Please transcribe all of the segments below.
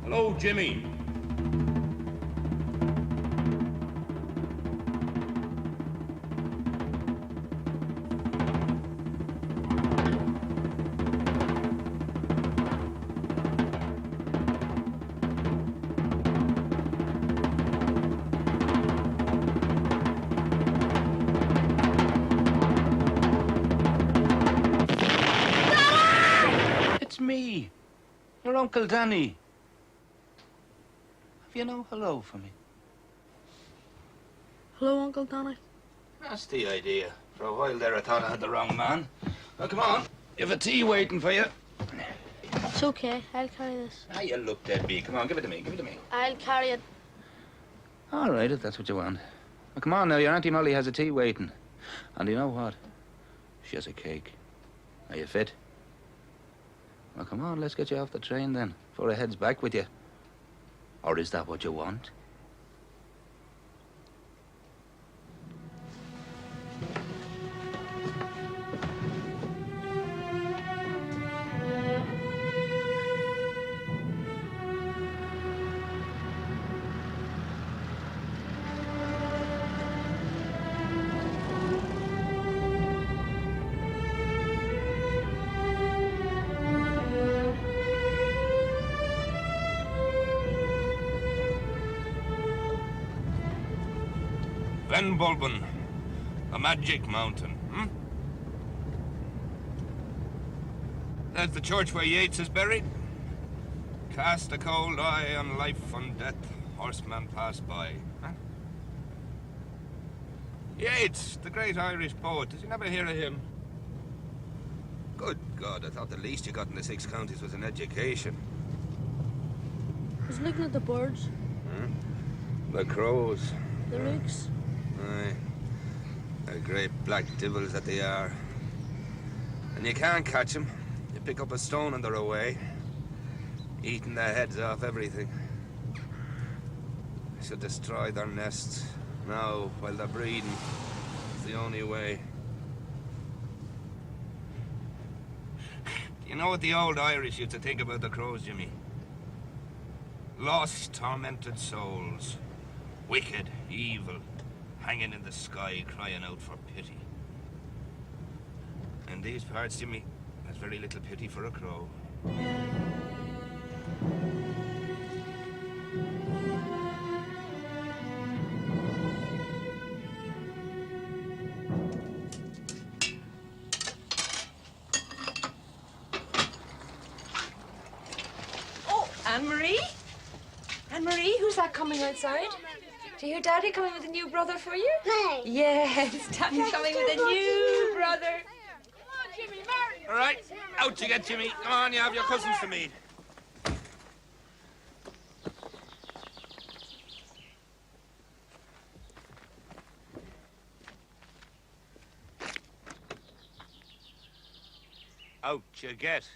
Hello, Jimmy. It's me, your Uncle Danny. Have you no hello for me? Hello, Uncle Danny. That's the idea. For a while there, I thought I had the wrong man. Well, come on. You've a tea waiting for you. It's okay. I'll carry this. Ah, you look dead beat. Come on, give it to me. Give it to me. I'll carry it. All right, if that's what you want. Well, come on now. Your Auntie Molly has a tea waiting. And you know what? She has a cake. Are you fit? Well, come on. Let's get you off the train then, before it heads back with you. Or is that what you want? Ben Bulben, the Magic Mountain, That's the church where Yeats is buried. Cast a cold eye on life and death, horseman pass by. Huh? Yeats, the great Irish poet. Did you never hear of him? Good God, I thought the least you got in the 6 counties was an education. I was looking at the birds. The crows. The rooks. Aye. They're great black devils that they are. And you can't catch them. You pick up a stone and they're away. Eating their heads off everything. I should destroy their nests. Now, while they're breeding. It's the only way. Do you know what the old Irish used to think about the crows, Jimmy? Lost, tormented souls. Wicked, evil. Hanging in the sky, crying out for pity. In these parts, Jimmy, there's very little pity for a crow. Oh, Anne-Marie? Anne-Marie, who's that coming outside? Do you hear Daddy coming with a new brother for you? Hey. Yes, Daddy's coming with a new brother. All right, out you get, Jimmy. Come on, you have your cousins to meet. Out you get.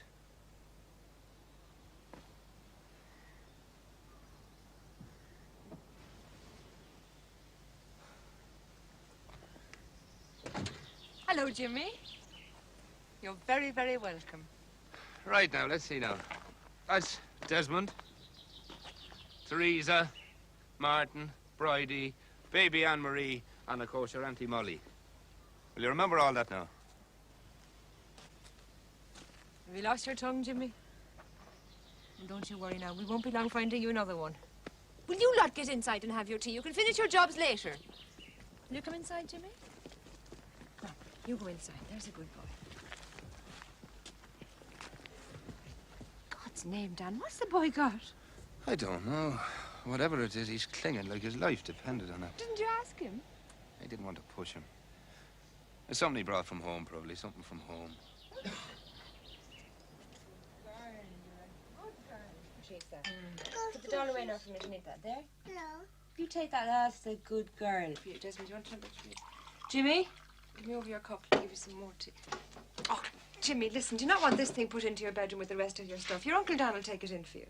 Hello, Jimmy. You're very, very welcome. Right now, let's see now. That's Desmond, Teresa, Martin, Bridie, baby Anne-Marie, and of course your Auntie Molly. Will you remember all that now? Have you lost your tongue, Jimmy? Well, don't you worry now. We won't be long finding you another one. Will you lot get inside and have your tea? You can finish your jobs later. Will you come inside, Jimmy? No, you go inside. There's a good boy. God's name, Dan. What's the boy got? I don't know. Whatever it is, he's clinging like his life depended on it. Didn't you ask him? I didn't want to push him. It's something he brought from home, probably. Something from home. Put the doll away now for me to need that. There? No. You take that. That's a good girl. For you, Desmond, do you want to have that? Jimmy, give me over your cup. I'll give you some more tea. Oh, Jimmy, listen, do you not want this thing put into your bedroom with the rest of your stuff? Your Uncle Dan will take it in for you.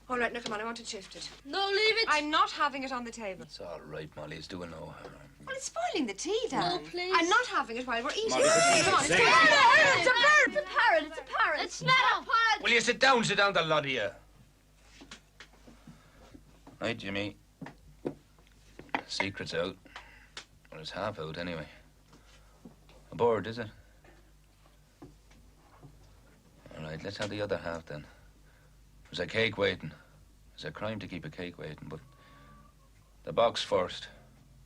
All right, now come on, I want to shift it. No, leave it. I'm not having it on the table. It's all right, Molly. It's doing no harm. Well, it's spoiling the tea, Dan. No, please. I'm not having it while we're eating. Molly, Come on, say it's it. a bird. It's a parrot. It's a parrot. It's not a parrot. Will you sit down, the lot of you? Right, Jimmy. Secret's out. Well, it's half out, anyway. Aboard, is it? All right, let's have the other half, then. There's a cake waiting. It's a crime to keep a cake waiting, but... the box first.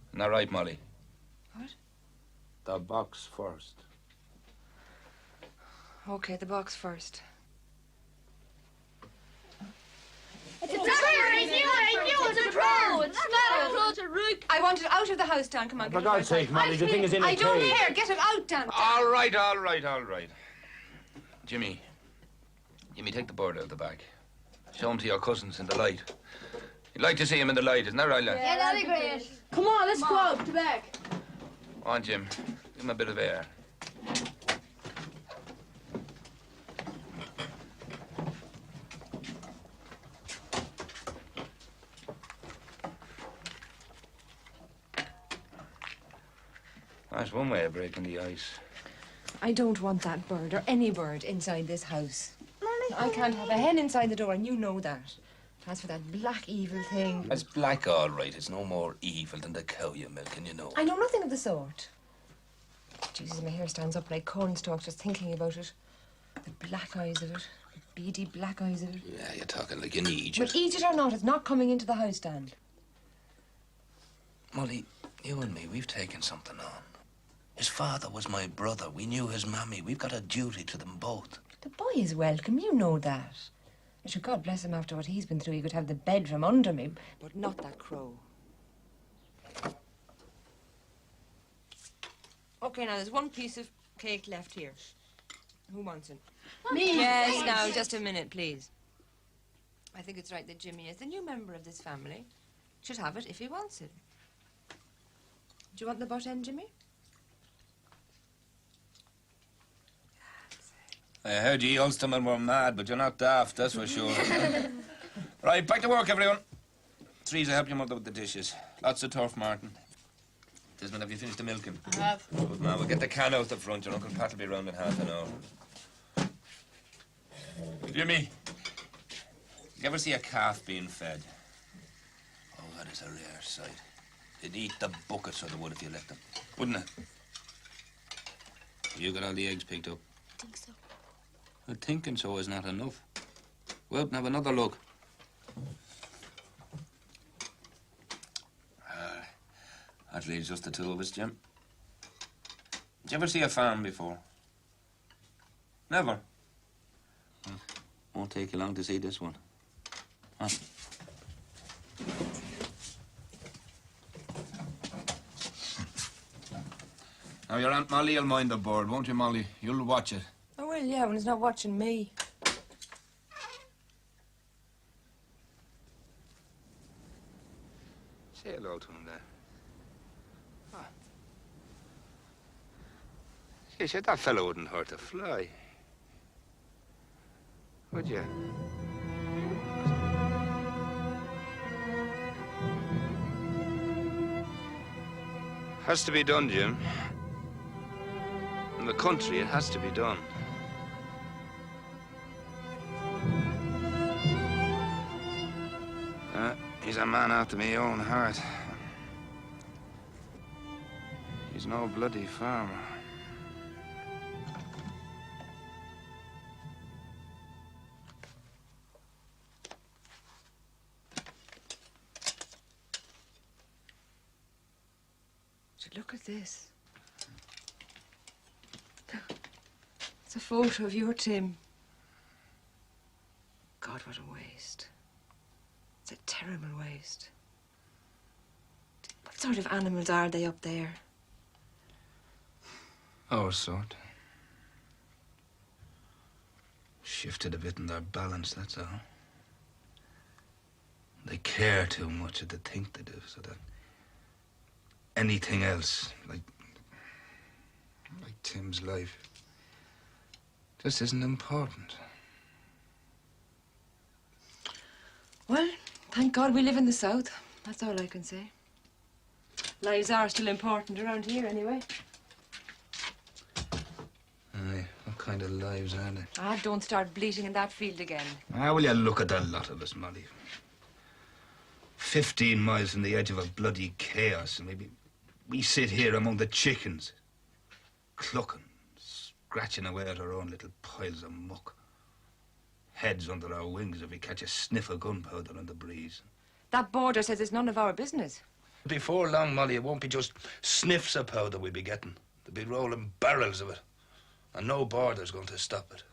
Isn't that right, Molly? What? The box first. Okay, the box first. It's a crow! I knew it's a crow! It's not a crow, it's a rook! I want it out of the house, Dan. Come on, For God's sake, Molly, the thing is in a I don't cage. care. Get it out, Dan. All right. Jimmy. Jimmy, take the bird out the back. Show him to your cousins in the light. You'd like to see him in the light, isn't that right, lad? Yeah, that'd be great. Come on, let's go out the back. Come on, Jim. Give him a bit of air. That's one way of breaking the ice. I don't want that bird or any bird inside this house. I can't have a hen inside the door, and you know that. As for that black evil thing... It's black, all right. It's no more evil than the cow you're milking, you know. I know nothing of the sort. Jesus, my hair stands up like cornstalk just thinking about it. The black eyes of it. The beady black eyes of it. Yeah, you're talking like an Egypt. But eat it or not, it's not coming into the house, Dan. Molly, you and me, we've taken something on. His father was my brother. We knew his mammy. We've got a duty to them both. The boy is welcome, you know that. I should God bless him after what he's been through. He could have the bed from under me, but not that crow. Okay, now there's one piece of cake left here. Who wants it? Me. Yes, now, just a minute, please. I think it's right that Jimmy, as the new member of this family, should have it if he wants it. Do you want the butt end, Jimmy? I heard you Ulstermen were mad, but you're not daft, that's for sure. Right, back to work, everyone. Teresa, help your mother with the dishes. Lots of turf, Martin. Desmond, have you finished the milking? I have. Good man, we'll get the can out the front. Your Uncle Pat will be round in half an hour. Jimmy, you ever see a calf being fed? Oh, that is a rare sight. They'd eat the buckets, or they would if you let them. Wouldn't it? You got all the eggs picked up? I think so. Well, thinking so is not enough. Go out and have another look. That leaves just the two of us, Jim. Did you ever see a farm before? Never? Won't take you long to see this one. Huh? Now, your Aunt Molly will mind the bird, won't you, Molly? You'll watch it. Oh, well, yeah, when he's not watching me. Say hello to him there. Ah. Yeah, sure, that fellow wouldn't hurt a fly. Would you? Has to be done, Jim. In the country, it has to be done. He's a man after my own heart. He's no bloody farmer. So look at this. It's a photo of your Tim. God, what a waste. It's a terrible waste. What sort of animals are they up there? Our sort. Shifted a bit in their balance, that's all. They care too much, or they think they do, so that anything else, like Tim's life, just isn't important. Well, thank God we live in the South. That's all I can say. Lives are still important around here, anyway. Aye, what kind of lives, are they? Ah, don't start bleating in that field again. Ah, will you look at the lot of us, Molly? 15 miles from the edge of a bloody chaos, and we sit here among the chickens, clucking, scratching away at our own little piles of muck. Heads under our wings if we catch a sniff of gunpowder on the breeze. That border says it's none of our business. Before long, Molly, it won't be just sniffs of powder we'll be getting. They'll be rolling barrels of it. And no border's going to stop it.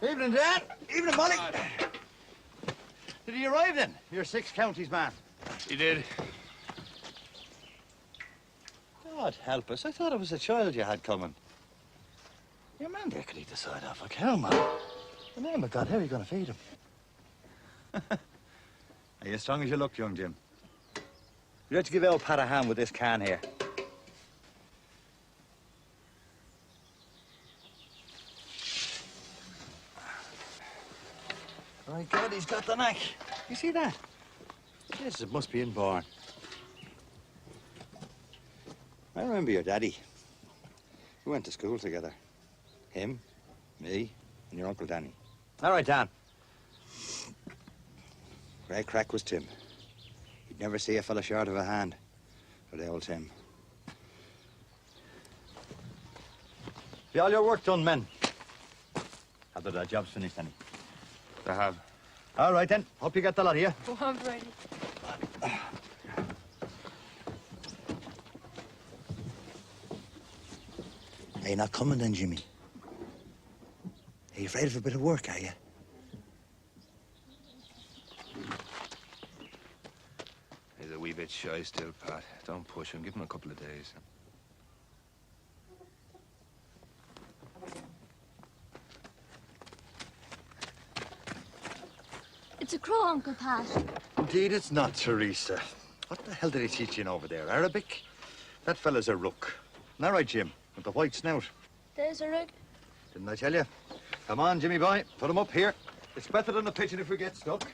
Evening, Dan. Evening, Molly. Did he arrive then? Your 6 counties man. He did. God help us. I thought it was a child you had coming. Your man there could eat the side off a cow, man. In the name of God, how are you going to feed him? Are you as strong as you look, young Jim? You have to give old Pat a hand with this can here. My God, he's got the knack. You see that? Yes, it must be inborn. I remember your daddy. We went to school together. Him, me, and your Uncle Danny. All right, Dan. Great crack was Tim. You'd never see a fella short of a hand for the old Tim. Be all your work done, men. Have the jobs finished, Danny? They have. All right, then. Hope you got the lot of you. Go on, Brady. Are you not coming then, Jimmy? Are you afraid of a bit of work, are you? He's a wee bit shy still, Pat. Don't push him. Give him a couple of days. It's a crow, Uncle Pat. Indeed, it's not, Teresa. What the hell did he teach you in over there? Arabic? That fella's a rook. All right, Jim, with the white snout. There's a rig. Didn't I tell you? Come on, Jimmy boy. Put him up here. It's better than the pitching if we get stuck.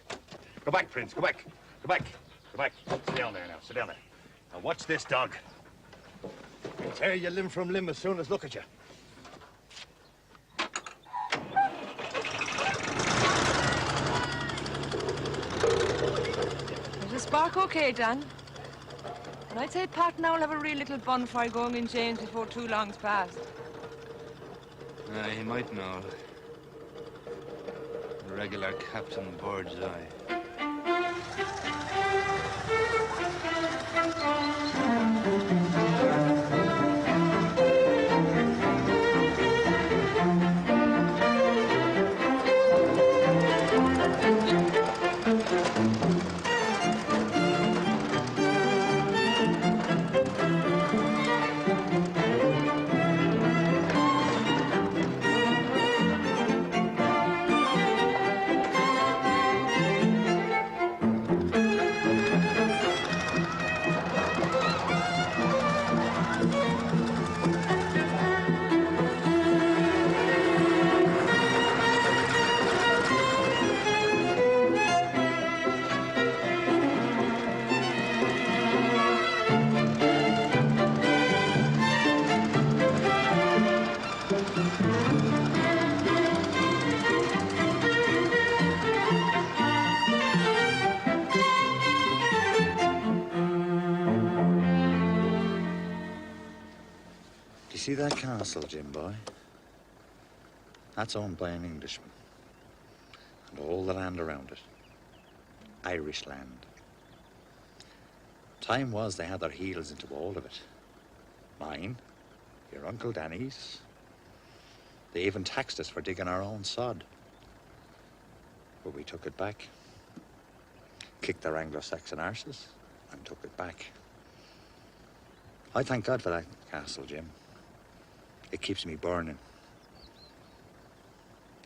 Go back, Prince. Go back. Go back. Go back. Sit down there now. Sit down there. Now watch this dog. He'll tear you limb from limb as soon as look at you. Is the spark okay, Dan? And I'd say Pat now will have a real little bonfire going in James before too long's passed. He might know. A regular Captain Bird's Eye. See that castle, Jim boy? That's owned by an Englishman. And all the land around it. Irish land. Time was they had their heels into all of it. Mine, your Uncle Danny's. They even taxed us for digging our own sod. But we took it back. Kicked their Anglo-Saxon arses and took it back. I thank God for that castle, Jim. It keeps me burning.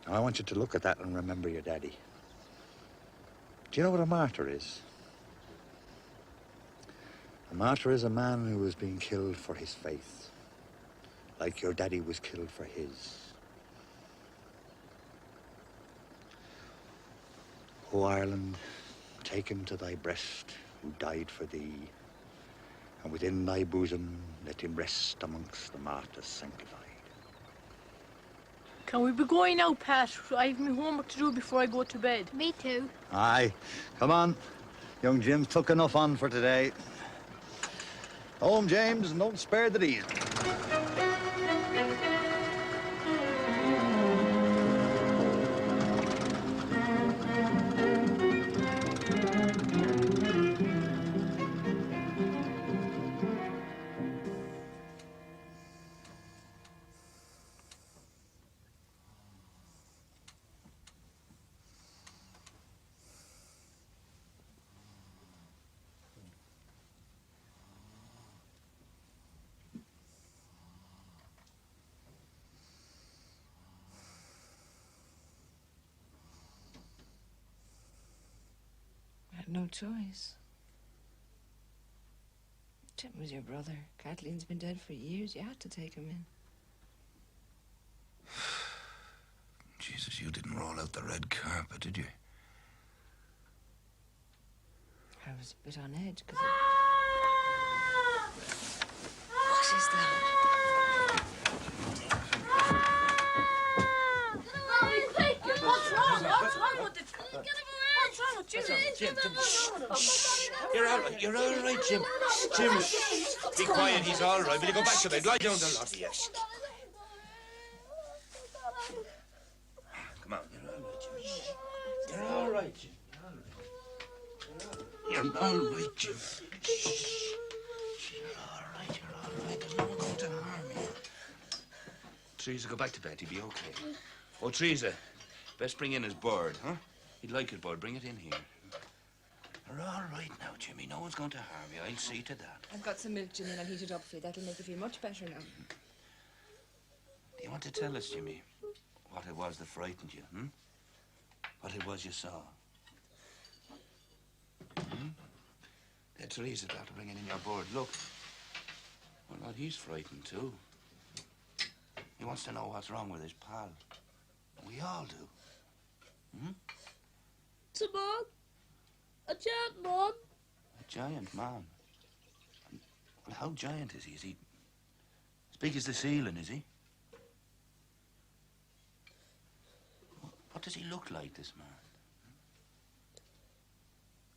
Now, I want you to look at that and remember your daddy. Do you know what a martyr is? A martyr is a man who has been killed for his faith, like your daddy was killed for his. O Ireland, take him to thy breast who died for thee, and within thy bosom let him rest amongst the martyrs sanctified. Can we be going now, Pat? I have my homework to do before I go to bed. Me too. Aye, come on. Young Jim's took enough on for today. Home, James, and don't spare the diesel. I had no choice. Jim was your brother. Kathleen's been dead for years. You had to take him in. Jesus, you didn't roll out the red carpet, did you? I was a bit on edge because What is that? What's wrong? What's wrong with it? What's wrong with Jim? You're all right. You're all right, Jim. Jim, be quiet. He's all right. Will you go back to bed? Lie down, the lot of you. Come on. You're all right, Jim. You're all right, Jim. You're all right. You're all right. There's no one going to harm you. Teresa, go back to bed. You'll be okay. Oh, Teresa, best bring in his bird, huh? He'd like his bird. Bring it in here. You're all right now, Jimmy. No one's going to harm you. I'll see to that. I've got some milk, Jimmy, and I'll heat it up for you. That'll make you feel much better now. Do you want to tell us, Jimmy, what it was that frightened you, hmm? What it was you saw? Hmm? There, Teresa, after bringing in your bird. Look. Well, not he's frightened, too. He wants to know what's wrong with his pal. We all do. Hmm? It's a man. A giant man. A giant man. Well, how giant is he? Is he as big as the ceiling, is he? What does he look like, this man?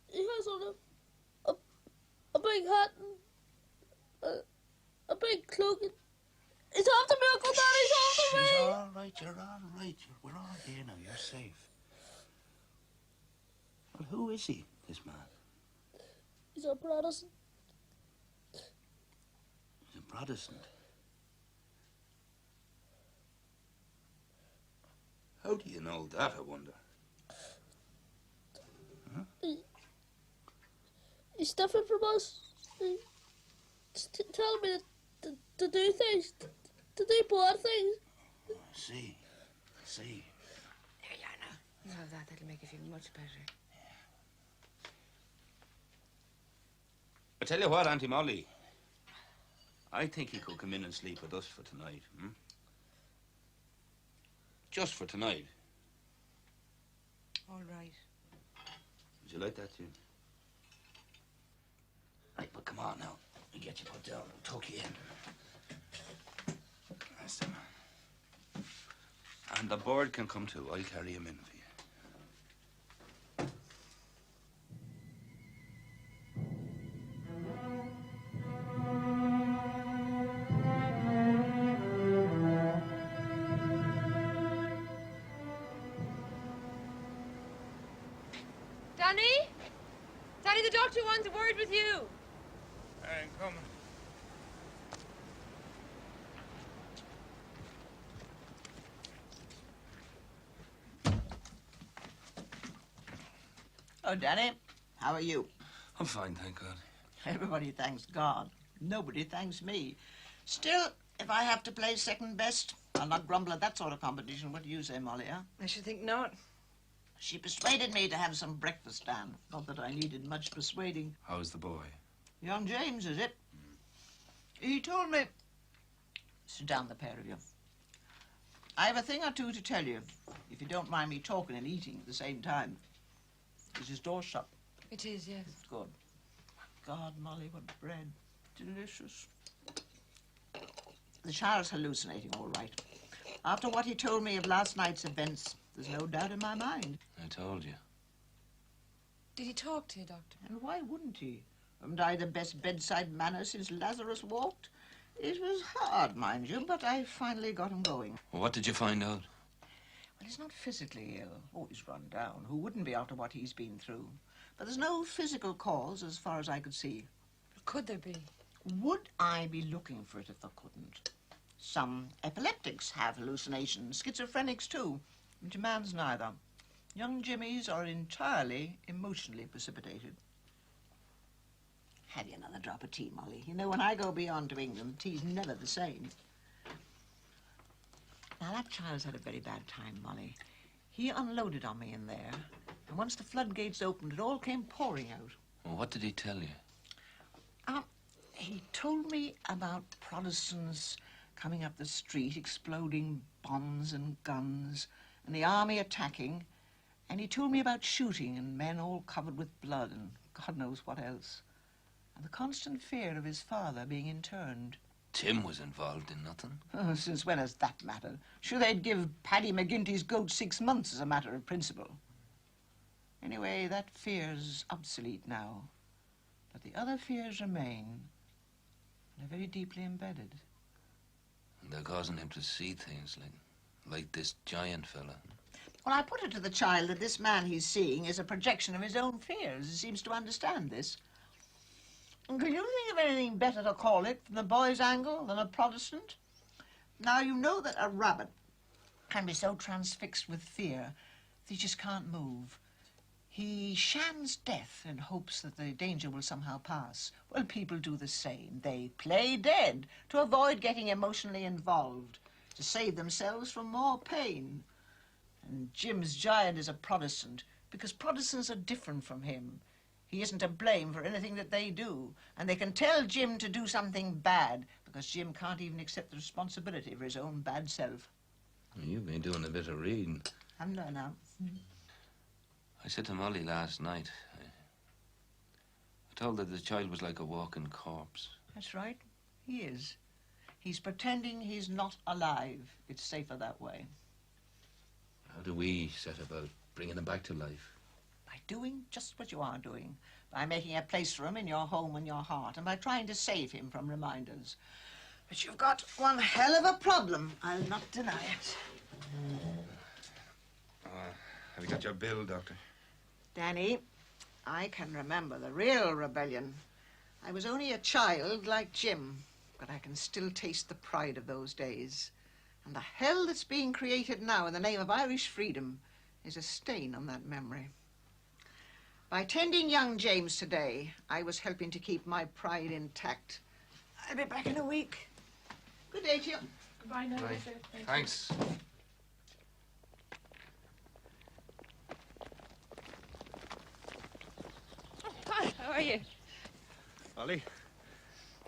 He has on a big hat and a big cloak. He's after me, Uncle Daddy. He's after me. She's all right. You're all right. We're all here now. You're safe. Well, who is he, this man? He's a Protestant. He's a Protestant. How do you know that, I wonder? Huh? He's different from us. He's telling me to do things, to do bad things. I see. I see. There you are now. You have that. That'll make you feel much better. I tell you what, Auntie Molly. I think he could come in and sleep with us for tonight, hmm? Just for tonight. All right. Would you like that, Jim? Right, but come on now. We'll get you put down. We'll tuck you in. That's the man. And the bird can come too. I'll carry him in for you. Danny? Danny, the doctor wants a word with you. I'm coming. Oh, Danny, how are you? I'm fine, thank God. Everybody thanks God. Nobody thanks me. Still, if I have to play second best, I'll not grumble at that sort of competition. What do you say, Molly, huh? I should think not. She persuaded me to have some breakfast, Dan. Not that I needed much persuading. How's the boy? Young James, is it? He told me... Sit down, the pair of you. I have a thing or two to tell you, if you don't mind me talking and eating at the same time. Is his door shut? It is, yes. Good. God, Molly, what bread. Delicious. The child's hallucinating, all right. After what he told me of last night's events, there's no doubt in my mind. I told you. Did he talk to you, Doctor? And why wouldn't he? Haven't I the best bedside manner since Lazarus walked? It was hard, mind you, but I finally got him going. Well, what did you find out? Well, he's not physically ill. Oh, he's run down. Who wouldn't be after what he's been through? But there's no physical cause as far as I could see. Could there be? Would I be looking for it if I couldn't? Some epileptics have hallucinations, schizophrenics too. Demands neither. Young Jimmys are entirely emotionally precipitated. Have you another drop of tea, Molly? You know, when I go beyond to England, tea's never the same. Now, that child's had a very bad time, Molly. He unloaded on me in there, and once the floodgates opened, it all came pouring out. Well, what did he tell you? He told me about Protestants coming up the street, exploding bombs and guns, and the army attacking, and he told me about shooting and men all covered with blood and God knows what else, and the constant fear of his father being interned. Tim was involved in nothing. Oh, since when has that mattered? Sure, they'd give Paddy McGinty's goat 6 months as a matter of principle. Anyway, that fear's obsolete now. But the other fears remain. They're very deeply embedded. And they're causing him to see things like this giant fella. Well, I put it to the child that this man he's seeing is a projection of his own fears. He seems to understand this. And can you think of anything better to call it from the boy's angle than a Protestant? Now, you know that a rabbit can be so transfixed with fear that he just can't move. He shams death in hopes that the danger will somehow pass. Well, people do the same. They play dead to avoid getting emotionally involved, to save themselves from more pain. And Jim's giant is a Protestant because Protestants are different from him. He isn't to blame for anything that they do, and they can tell Jim to do something bad because Jim can't even accept the responsibility for his own bad self. You've been doing a bit of reading. Haven't I now? I said to Molly last night, I told her the child was like a walking corpse. That's right. He is. He's pretending he's not alive. It's safer that way. How do we set about bringing him back to life? By doing just what you are doing. By making a place for him in your home and your heart, and by trying to save him from reminders. But you've got one hell of a problem. I'll not deny it. Have you got your bill, Doctor? Danny, I can remember the real rebellion. I was only a child like Jim, but I can still taste the pride of those days. And the hell that's being created now in the name of Irish freedom is a stain on that memory. By tending young James today, I was helping to keep my pride intact. I'll be back in a week. Good day to you. Goodbye now, Bye. sir. Thanks. Hi, how are you? Ollie,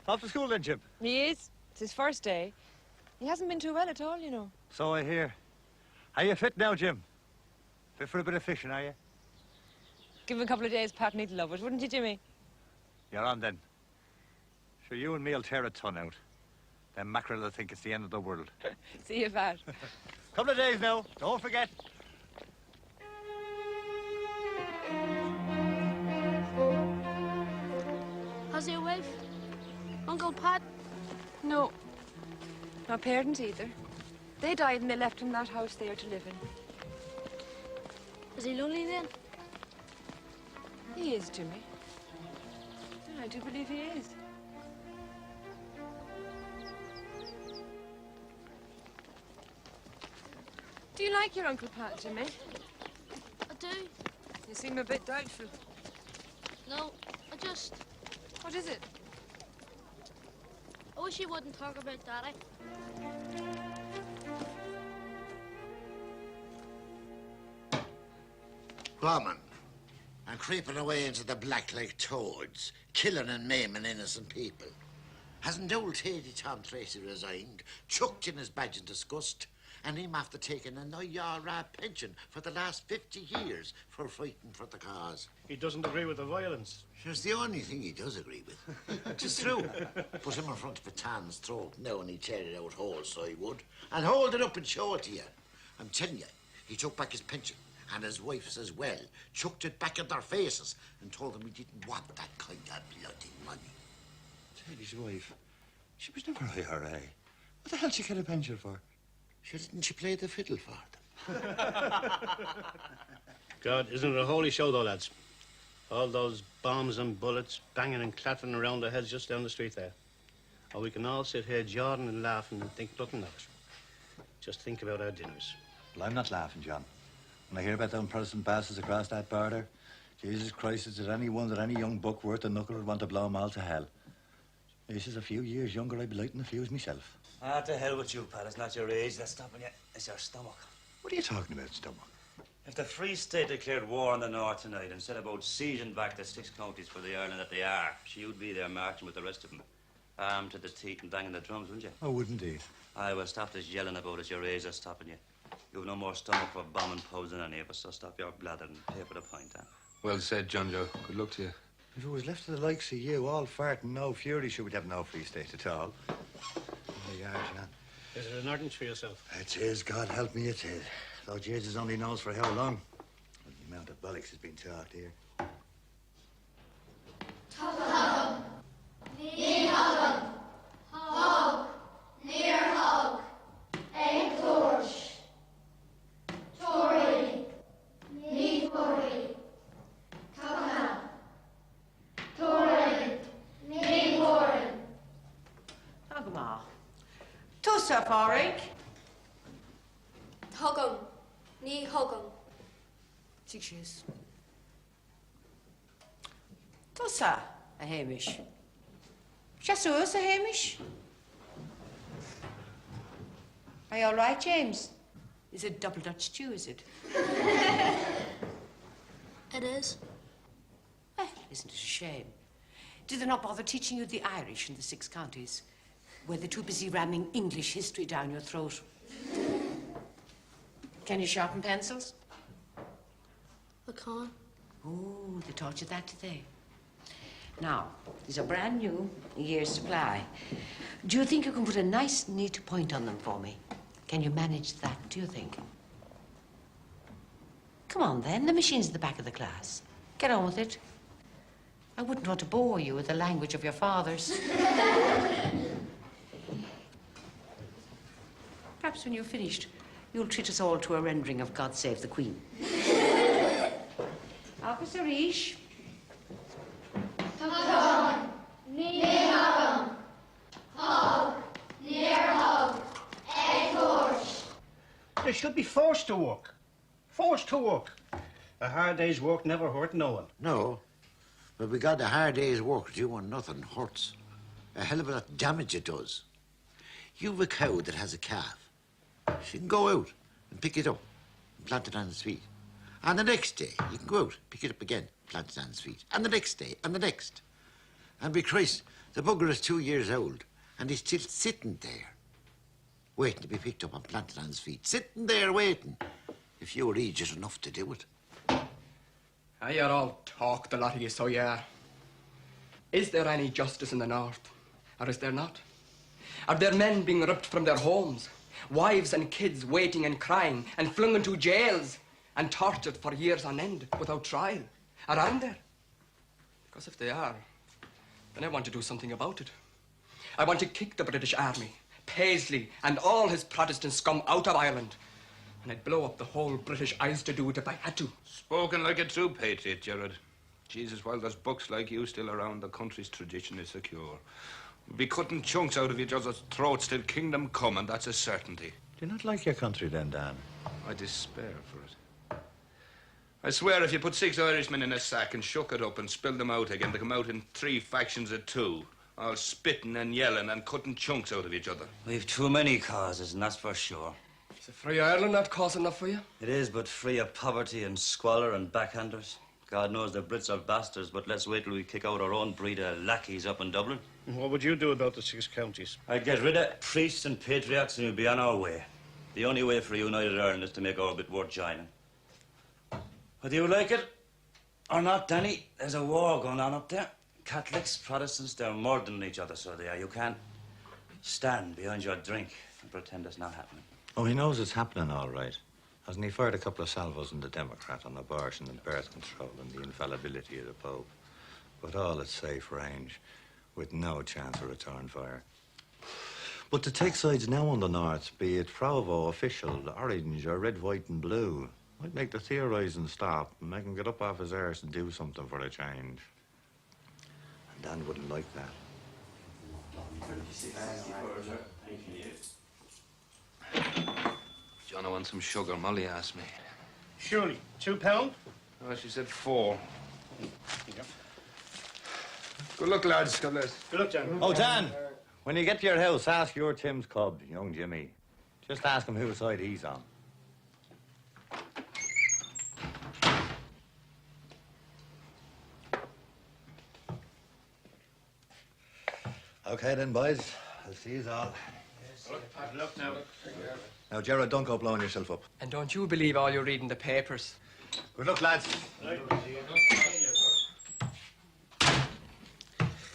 off to school then, Jim? He is. It's his first day. He hasn't been too well at all, you know. So I hear. Are you fit now, Jim? Fit for a bit of fishing, are you? Give him a couple of days, Pat, and he'd love it, wouldn't you, Jimmy? You're on then. Sure, you and me'll tear a ton out. Them mackerel will think it's the end of the world. See you, Pat. Couple of days now, don't forget. How's your wife? Uncle Pat? No. Not parents either. They died and they left him that house there to live in. Is he lonely then? He is, Jimmy. Yeah, I do believe he is. Do you like your Uncle Pat, Jimmy? I do. You seem a bit doubtful. No, I just... What is it? I wish you wouldn't talk about Daddy. Plowman, and creeping away into the black like toads, killing and maiming innocent people. Hasn't old Teddy Tom Tracy resigned, chucked in his badge in disgust, and him after taking a no-yara pension for the last 50 years for fighting for the cause? He doesn't agree with the violence. It's the only thing he does agree with. It's true. Put him in front of a tan's throat now and he'd tear it out whole, so he would. And hold it up and show it to you. I'm telling you, he took back his pension, and his wife's as well, chucked it back in their faces and told them he didn't want that kind of bloody money. Teddy's wife, she was never IRA. What the hell she get a pension for? Didn't she play the fiddle for them? God, isn't it a holy show, though, lads? All those bombs and bullets banging and clattering around their heads just down the street there. Or we can all sit here jawing and laughing and think nothing of it. Just think about our dinners. Well, I'm not laughing, John. When I hear about them Protestant bastards across that border, Jesus Christ, is there any one that any young buck worth a knuckle would want to blow them all to hell? This is a few years younger, I'd be lighting the fuse myself. Ah, to hell with you, Pat. It's not your age that's stopping you. It's your stomach. What are you talking about, stomach? If the Free State declared war on the North tonight and set about sieging back the 6 counties for the Ireland that they are, you'd be there marching with the rest of them, armed to the teeth and banging the drums, wouldn't you? I would indeed. I will stop this yelling about it. Your age that's stopping you. You've no more stomach for bombing pubs than any of us, so stop your blather and pay for the pint, huh? Well said, John Joe. Good luck to you. If it was left to the likes of you, all fart and no fury, sure we'd have no Free State at all. There you are, John. Is it an ordinance for yourself? It is, God help me, it is. Though Jesus only knows for how long. The amount of bollocks has been talked here. Tug, knee hug, hug, near hug, egg torch, Tory, knee Tory, Tug, Tory, knee Tory. Agma. Tussa, Forig. Hugum, knee hugum. 6 years. Tussa, a Hamish. Jesus, a Hamish. Are you all right, James? Is it double Dutch stew, is it? It is. Isn't it a shame? Did they not bother teaching you the Irish in the 6 counties? Were they too busy ramming English history down your throat? Can you sharpen pencils? I can't. Oh, they taught you that today. Now, these are brand new, a year's supply. Do you think you can put a nice, neat point on them for me? Can you manage that, do you think? Come on, then. The machine's at the back of the class. Get on with it. I wouldn't want to bore you with the language of your fathers. Perhaps when you're finished, you'll treat us all to a rendering of God Save the Queen. Officer Rish. Tug, knee hugum, hug, near hug, egg torch. They should be forced to work. Forced to work. A hard day's work never hurt no one. No, but we got a hard day's work doing nothing hurts. A hell of a lot of damage it does. You've a cow that has a calf. She can go out and pick it up and plant it on its feet. And the next day, you can go out, pick it up again, plant it on its feet. And the next day, and the next. And be Christ, the bugger is 2 years old, and he's still sitting there, waiting to be picked up and planted on his feet. Sitting there waiting, if you're idiot enough to do it. You're all talk, the lot of you, so you are. Is there any justice in the North, or is there not? Are there men being ripped from their homes, wives and kids waiting and crying, and flung into jails, and tortured for years on end without trial? Or aren't there? Because if they are, then I want to do something about it. I want to kick the British Army, Paisley, and all his Protestant scum out of Ireland. And I'd blow up the whole British Isles to do it if I had to. Spoken like a true patriot, Gerard. Jesus, while there's bucks like you still around, the country's tradition is secure. We'll be cutting chunks out of each other's throats till kingdom come, and that's a certainty. Do you not like your country then, Dan? I despair for it. I swear if you put 6 Irishmen in a sack and shook it up and spilled them out again, they come out in 3 factions of 2, all spitting and yelling and cutting chunks out of each other. We've too many causes, and that's for sure. Is a free Ireland not cause enough for you? It is, but free of poverty and squalor and backhanders. God knows the Brits are bastards, but let's wait till we kick out our own breed of lackeys up in Dublin. And what would you do about the 6 counties? I'd get rid of priests and patriarchs and we'd be on our way. The only way for a united Ireland is to make our bit worth joining. Whether you like it or not, Danny, there's a war going on up there. Catholics, Protestants, they're murdering each other, so they are. You can't stand behind your drink and pretend it's not happening. Oh, he knows it's happening all right. Hasn't he fired a couple of salvos in the Democrat on abortion and birth control and the infallibility of the Pope? But all at safe range, with no chance of return fire. But to take sides now on the north, be it Provo, official, orange or red, white and blue, might make the theorising stop and make him get up off his arse and do something for a change. And Dan wouldn't like that. John, I want some sugar. Molly asked me. Surely. £2? Oh, she said 4. Good luck, lads. God bless. Good luck, Dan. Oh, Dan, when you get to your house, ask your Tim's cub, young Jimmy. Just ask him whose side he's on. Okay then, boys. I'll see you all. Good luck now. Now, Gerard, don't go blowing yourself up. And don't you believe all you read in the papers. Good luck, lads.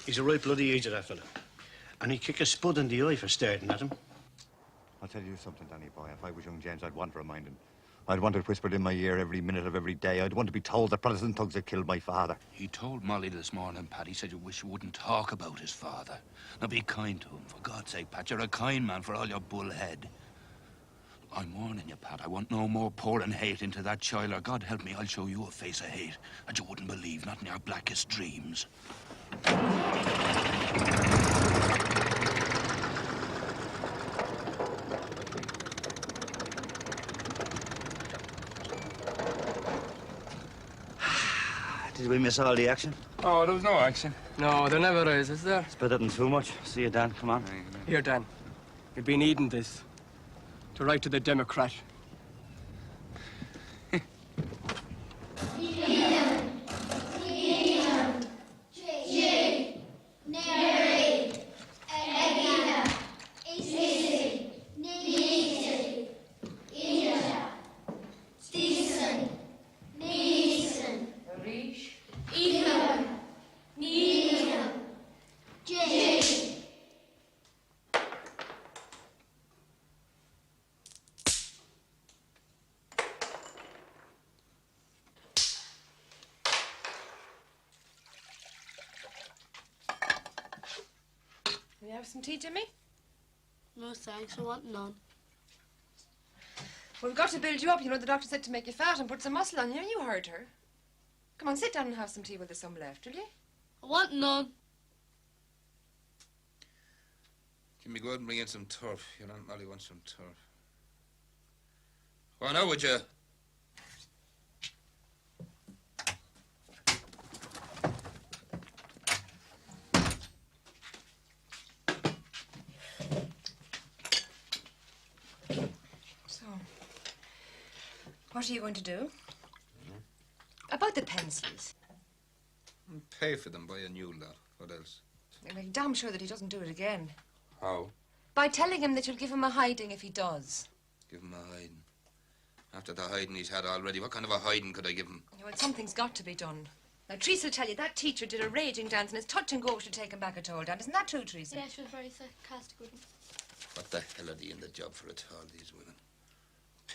He's a right bloody idiot, that fella. And he'd kick a spud in the eye for staring at him. I'll tell you something, Danny boy. If I was young James, I'd want reminding. I'd want it whispered in my ear every minute of every day. I'd want to be told that Protestant thugs had killed my father. He told Molly this morning, Pat, he said you wish you wouldn't talk about his father. Now be kind to him, for God's sake, Pat. You're a kind man for all your bullhead. I'm warning you, Pat. I want no more pouring hate into that child, or God help me, I'll show you a face of hate that you wouldn't believe, not in your blackest dreams. Did we miss all the action? Oh, there was no action. No, there never is there? It's better than too much. See you, Dan. Come on. Here, Dan. You've been needing this. To write to the Democrat. Will you have some tea, Jimmy? No thanks, I want none. Well, we've got to build you up. You know, the doctor said to make you fat and put some muscle on you. You heard her. Come on, sit down and have some tea with there's some left, will you? I want none. Jimmy, go out and bring in some turf. Your Aunt Molly wants some turf. Go on out, would you? So, what are you going to do? About the pencils. Pay for them, buy a new lot. What else? You're like damn sure that he doesn't do it again. How? By telling him that you'll give him a hiding if he does. Give him a hiding. After the hiding he's had already, what kind of a hiding could I give him? Well, something's got to be done. Now, Teresa will tell you that teacher did a raging dance and it's touch and go to take him back at all, Dan. Isn't that true, Teresa? Yeah, she was very sarcastic with him. What the hell are they in the job for at all, these women?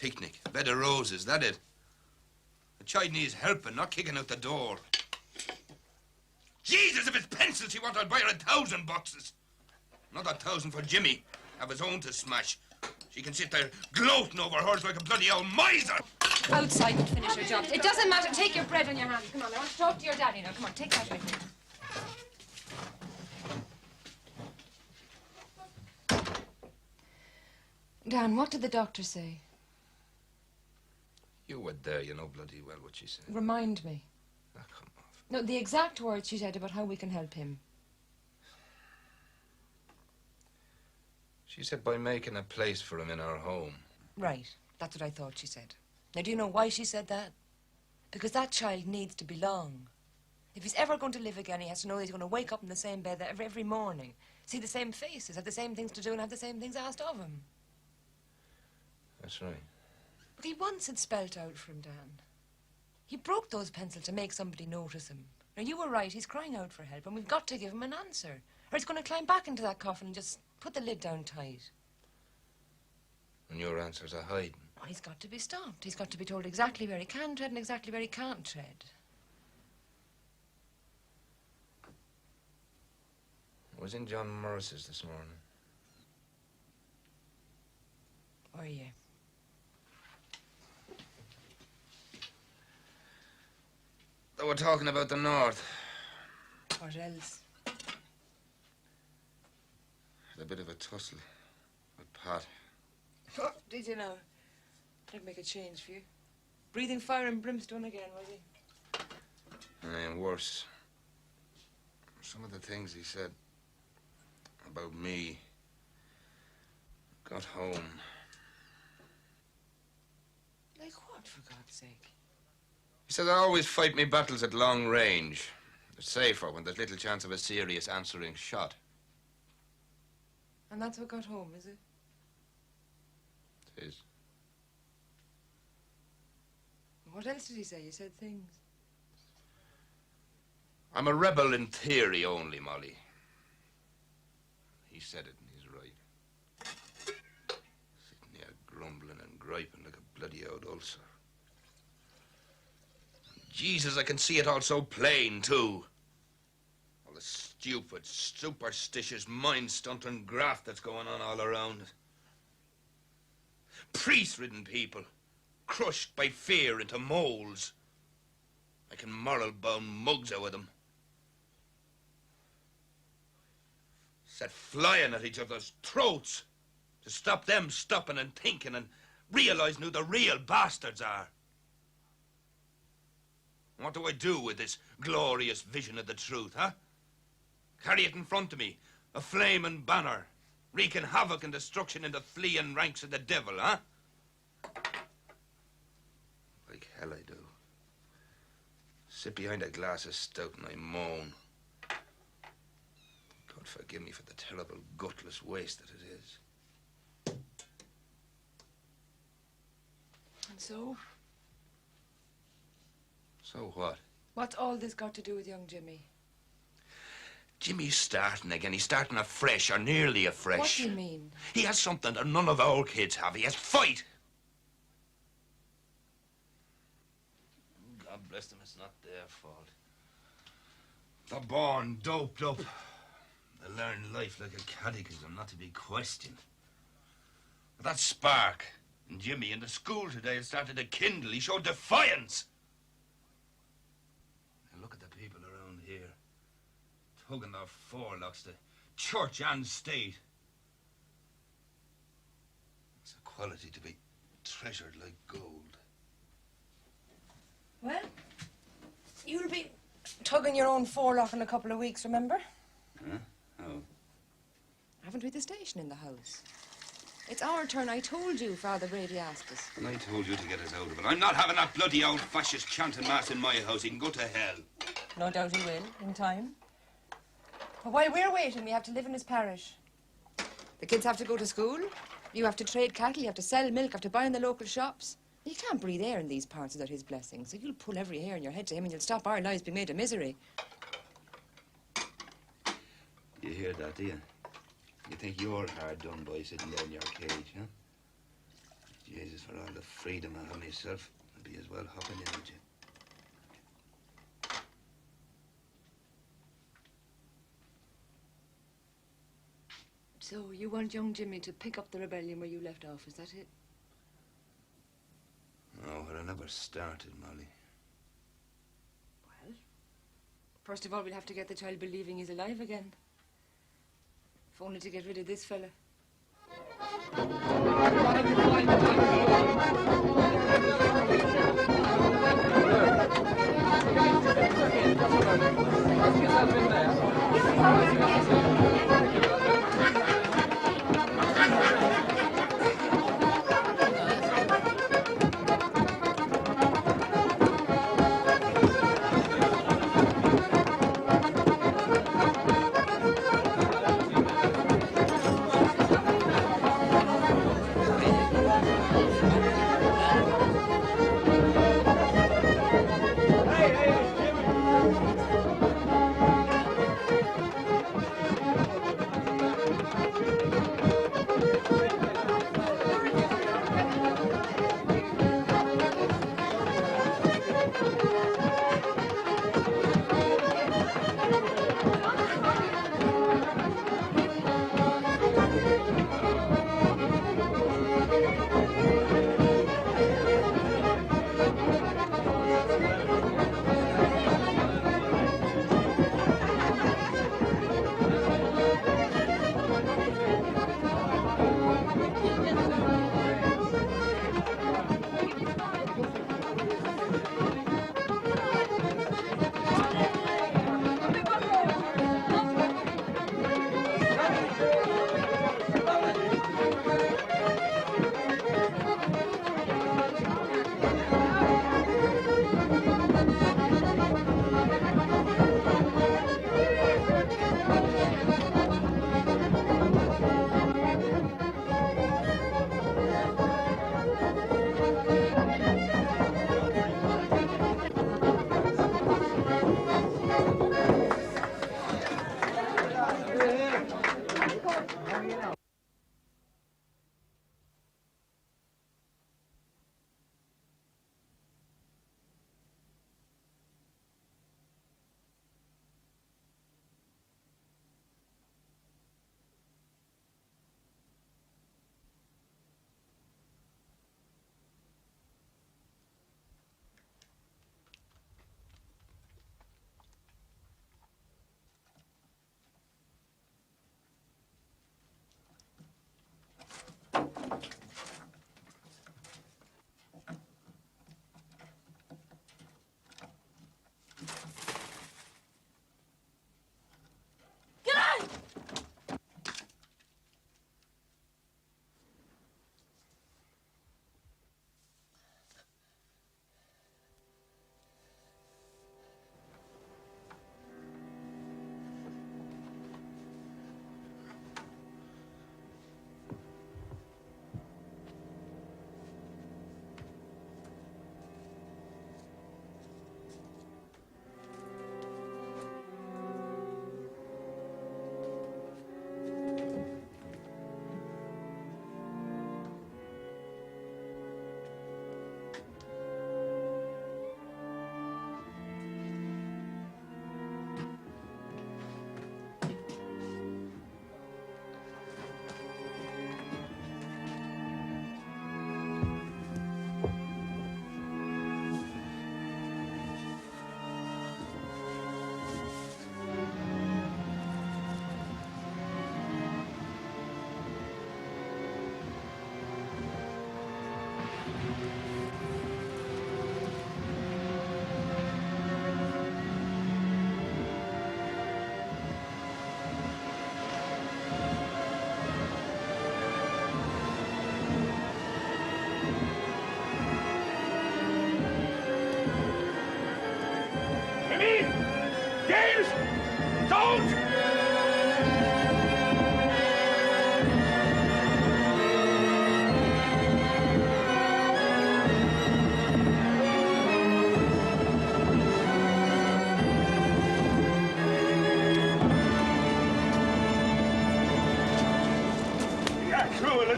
Picnic, bed of roses, that it? The child needs helping, not kicking out the door. Jesus, if it's pencils she wants, I'll buy her 1,000 boxes. Another 1,000 for Jimmy. Have his own to smash. She can sit there gloating over hers like a bloody old miser. Outside and finish her job. It doesn't matter. Take your bread in your hand. Come on, I want to talk to your daddy now. Come on, take that with you. Dan, what did the doctor say? You were there, you know bloody well what she said. Remind me. Ah, come off. No, the exact words she said about how we can help him. She said by making a place for him in our home. Right. That's what I thought she said. Now, do you know why she said that? Because that child needs to belong. If he's ever going to live again, he has to know that he's going to wake up in the same bed every morning, see the same faces, have the same things to do, and have the same things asked of him. That's right. But he wants it spelt out for him, Dan. He broke those pencils to make somebody notice him. Now, you were right, he's crying out for help, and we've got to give him an answer. Or he's going to climb back into that coffin and just put the lid down tight. And your answers are hiding. Well, he's got to be stopped. He's got to be told exactly where he can tread and exactly where he can't tread. I was in John Morris's this morning. Were you? They were talking about the North. What else? Had a bit of a tussle with Pat. Oh, did you know? That'd make a change for you. Breathing fire and brimstone again, was he? And worse. Some of the things he said about me got home. Like what, for God's sake? He said I always fight me battles at long range. It's safer when there's little chance of a serious answering shot. And that's what got home, is it? It is. What else did he say? You said things. I'm a rebel in theory only, Molly. He said it and he's right. Sitting there grumbling and griping like a bloody old ulcer. Jesus, I can see it all so plain, too. All the stupid, superstitious, mind-stunting graft that's going on all around us. Priest-ridden people, crushed by fear into moles, making moral-bound mugs out of them. Set flying at each other's throats to stop them stopping and thinking and realizing who the real bastards are. What do I do with this glorious vision of the truth, huh? Carry it in front of me, a flaming banner, wreaking havoc and destruction in the fleeing ranks of the devil, huh? Like hell I do. Sit behind a glass of stout and I moan. God forgive me for the terrible, gutless waste that it is. And so? So what? What's all this got to do with young Jimmy? Jimmy's starting again. He's starting afresh, or nearly afresh. What do you mean? He has something that none of our kids have. He has fight. God bless them, it's not their fault. They're born doped up. They learn life like a catechism, not to be questioned. But that spark in Jimmy in the school today has started to kindle. He showed defiance. And look at the people around here, tugging their forelocks to church and state. It's a quality to be treasured like gold. Well, you'll be tugging your own forelock in a couple of weeks, remember? Huh? Oh. Haven't we the station in the house? It's our turn. I told you, Father Brady asked us. And I told you to get us out of it. I'm not having that bloody old fascist chanting mass in my house. He can go to hell. No doubt he will, in time. But while we're waiting, we have to live in his parish. The kids have to go to school. You have to trade cattle. You have to sell milk. You have to buy in the local shops. You can't breathe air in these parts without his blessing. So you'll pull every hair in your head to him and you'll stop our lives being made a misery. You hear that, do you? You think you're hard done by sitting there in your cage, huh? Jesus, for all the freedom I have myself, I'd be as well hopping in with you. So you want young Jimmy to pick up the rebellion where you left off, is that it? No, where I never started, Molly. Well, first of all, we'll have to get the child believing he's alive again. If only to get rid of this fella.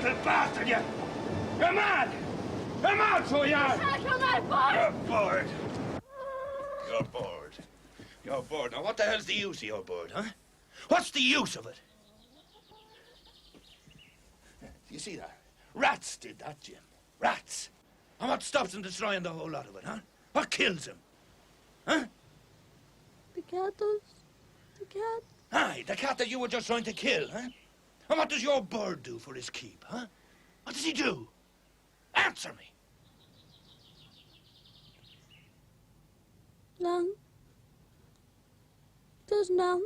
little bastard, you! You're mad! You're mad, so you are! You're mad, boy! You're bored. You're bored. You're bored. Now, what the hell's the use of your bored, huh? What's the use of it? You see that? Rats did that, Jim. Rats. And what stops them destroying the whole lot of it, huh? What kills them? Huh? The cat does. The cat. Aye, the cat that you were just trying to kill, huh? And what does your bird do for his keep, huh? What does he do? Answer me. None. Does none.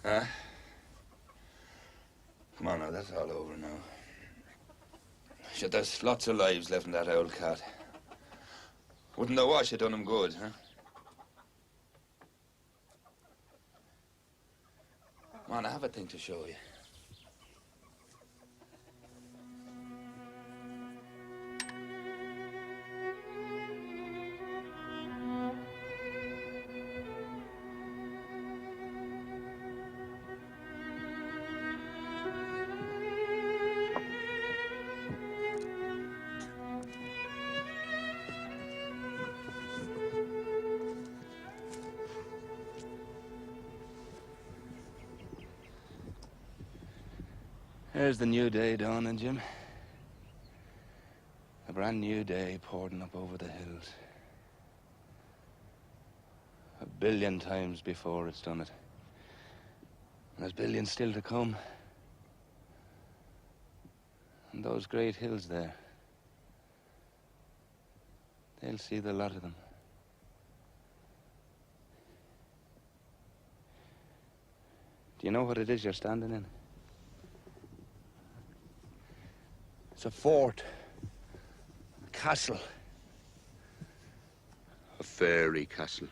Huh? Come on now, that's all over now. Sure, there's lots of lives left in that old cat. Wouldn't the wash have done him good, huh? Come on, I have a thing to show you. There's the new day dawning, Jim. A brand new day pouring up over the hills. 1 billion times before it's done it. And there's billions still to come. And those great hills there, they'll see the lot of them. Do you know what it is you're standing in? It's a fort, a castle, a fairy castle.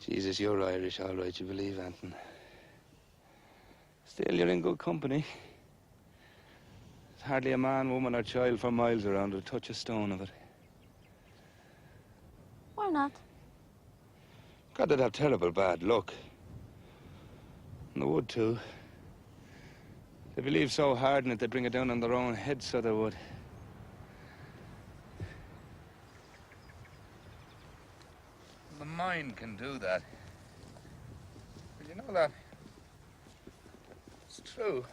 Jesus, you're Irish, all right, you believe, Anton. Still, you're in good company. There's hardly a man, woman, or child for miles around who'd touch a stone of it. Why not? God, they'd have terrible bad luck. And they would, too. They believe so hard in it, they'd bring it down on their own heads, so they would. The mind can do that. But you know that? It's true.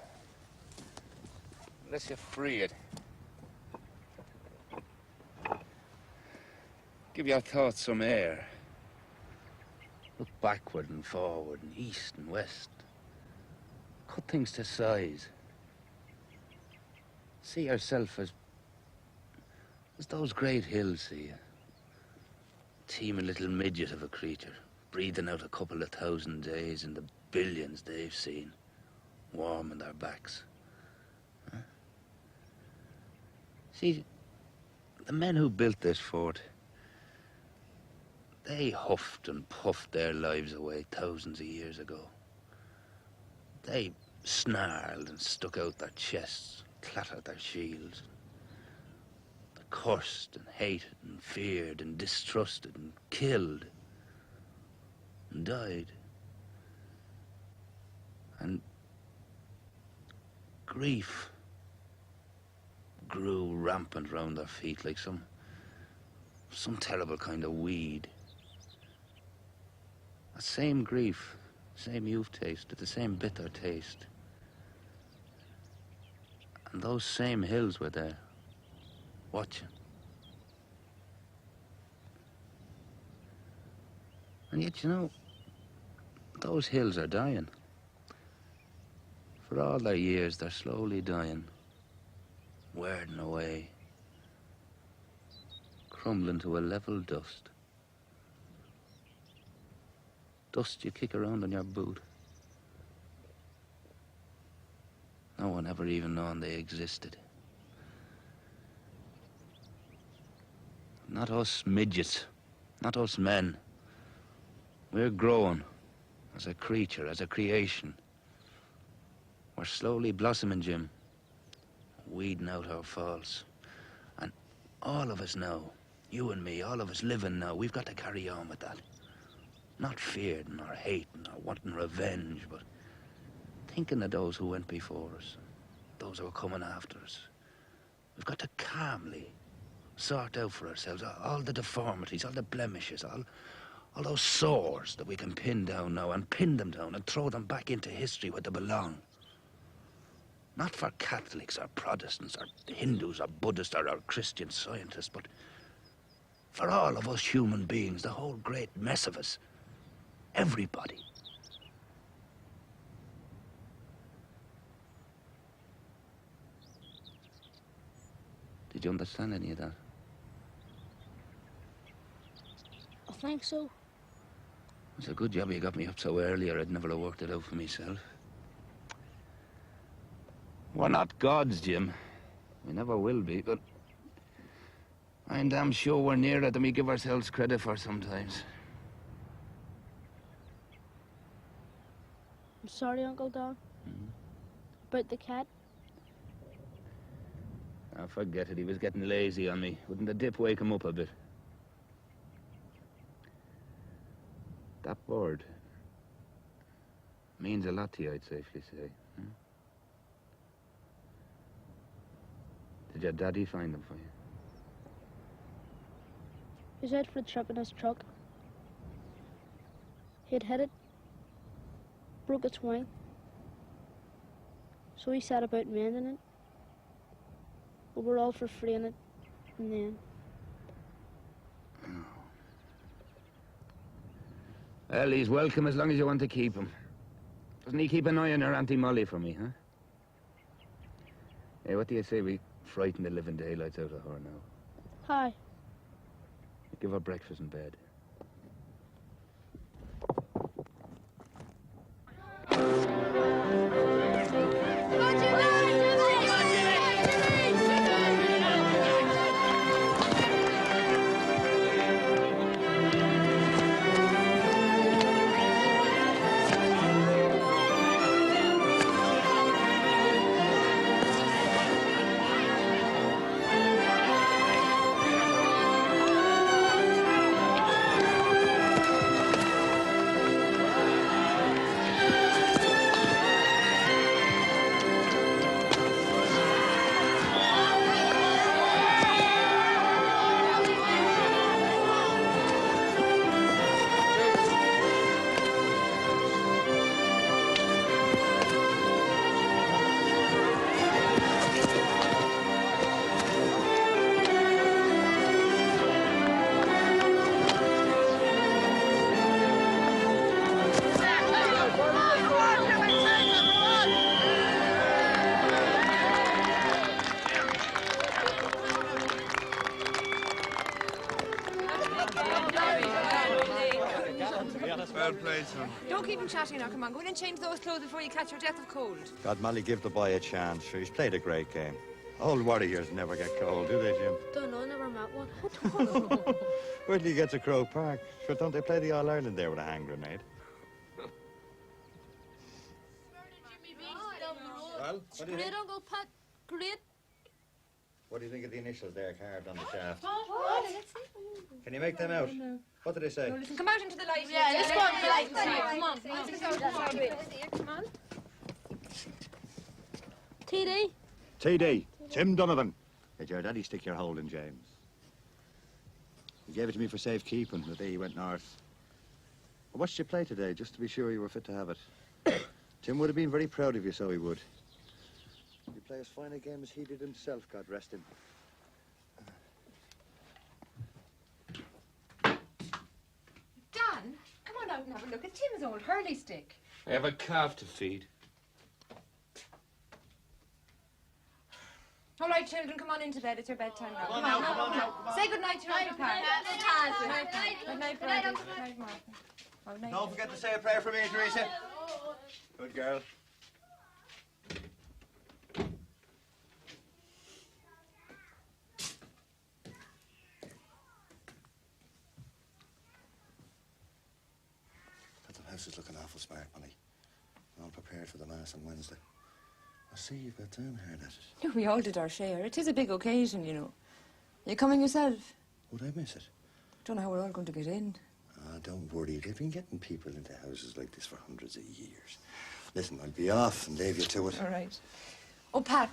Unless you free it. Give your thoughts some air. Look backward and forward and east and west. Cut things to size. See yourself as those great hills see you. Teeming little midget of a creature, breathing out a couple of thousand days in the billions they've seen, warming their backs. Huh? See, the men who built this fort, they huffed and puffed their lives away thousands of years ago. They snarled and stuck out their chests, clattered their shields. They cursed and hated and feared and distrusted and killed and died. And grief grew rampant round their feet like some terrible kind of weed. That same grief, same you've tasted, the same bitter taste. And those same hills were there, watching. And yet, you know, those hills are dying. For all their years, they're slowly dying, wearing away, crumbling to a level dust. Dust you kick around on your boot. No one ever even known they existed. Not us midgets, not us men. We're growing, as a creature, as a creation. We're slowly blossoming, Jim. Weeding out our faults. And all of us now, you and me, all of us living now, we've got to carry on with that. Not fearing or hating or wanting revenge, but thinking of those who went before us, those who are coming after us. We've got to calmly sort out for ourselves all the deformities, all the blemishes, all those sores that we can pin down now, and pin them down and throw them back into history where they belong. Not for Catholics or Protestants or Hindus or Buddhists or Christian scientists, but for all of us human beings, the whole great mess of us. Everybody. Did you understand any of that? I think so. It's a good job you got me up so early, or I'd never have worked it out for myself. We're not gods, Jim. We never will be, but I'm damn sure we're nearer than we give ourselves credit for sometimes. I'm sorry, Uncle Don. About the cat. Ah, forget it. He was getting lazy on me. Wouldn't the dip wake him up a bit? That bird means a lot to you, I'd safely say. Did your daddy find them for you? He's out for a trip in his truck. He'd hit it, broke its wing, so he set about mending it. We were all for freeing it, and then... Well, he's welcome as long as you want to keep him. Doesn't he keep an eye on your Auntie Molly for me, huh? Hey, what do you say we frighten the living daylights out of her now? Hi. Give her breakfast in bed. Well played, son. Don't keep him chatting now, come on. Go in and change those clothes before you catch your death of cold. God, Molly, give the boy a chance. Sure, he's played a great game. Old warriors never get cold, do they, Jim? Don't know, never met one. Where till you get to Croke Park? Sure, don't they play the All-Ireland there with a hand grenade? Well, what do you Great, think? Uncle Pat. Great. What do you think of the initials there carved on the shaft? Can you make them out? What did they say? No, listen, come out into the light. Yeah, let's go out into the light. Come on. Come on. TD. TD, Tim Donovan. Did your daddy stick your hole in James? He gave it to me for safekeeping the day he went north. I watched you play today, just to be sure you were fit to have it. Tim would have been very proud of you, so he would. You play as fine a game as he did himself, God rest him. Dan, come on out and have a look at Tim's old hurley stick. I have a calf to feed. All right, children, come on into bed. It's your bedtime now. Come on now. Say good night to your Uncle Pat. Good night, Good night, Brady. Good night, Martin. Don't forget to say a prayer for me, Teresa. Good girl. That house is looking awful smart, Molly. All prepared for the Mass on Wednesday. I see you've got down hard at it. We all did our share. It is a big occasion, you know. You coming yourself? Would I miss it? Don't know how we're all going to get in. Ah, don't worry. They've been getting people into houses like this for hundreds of years. Listen, I'll be off and leave you to it. All right. Oh, Pat,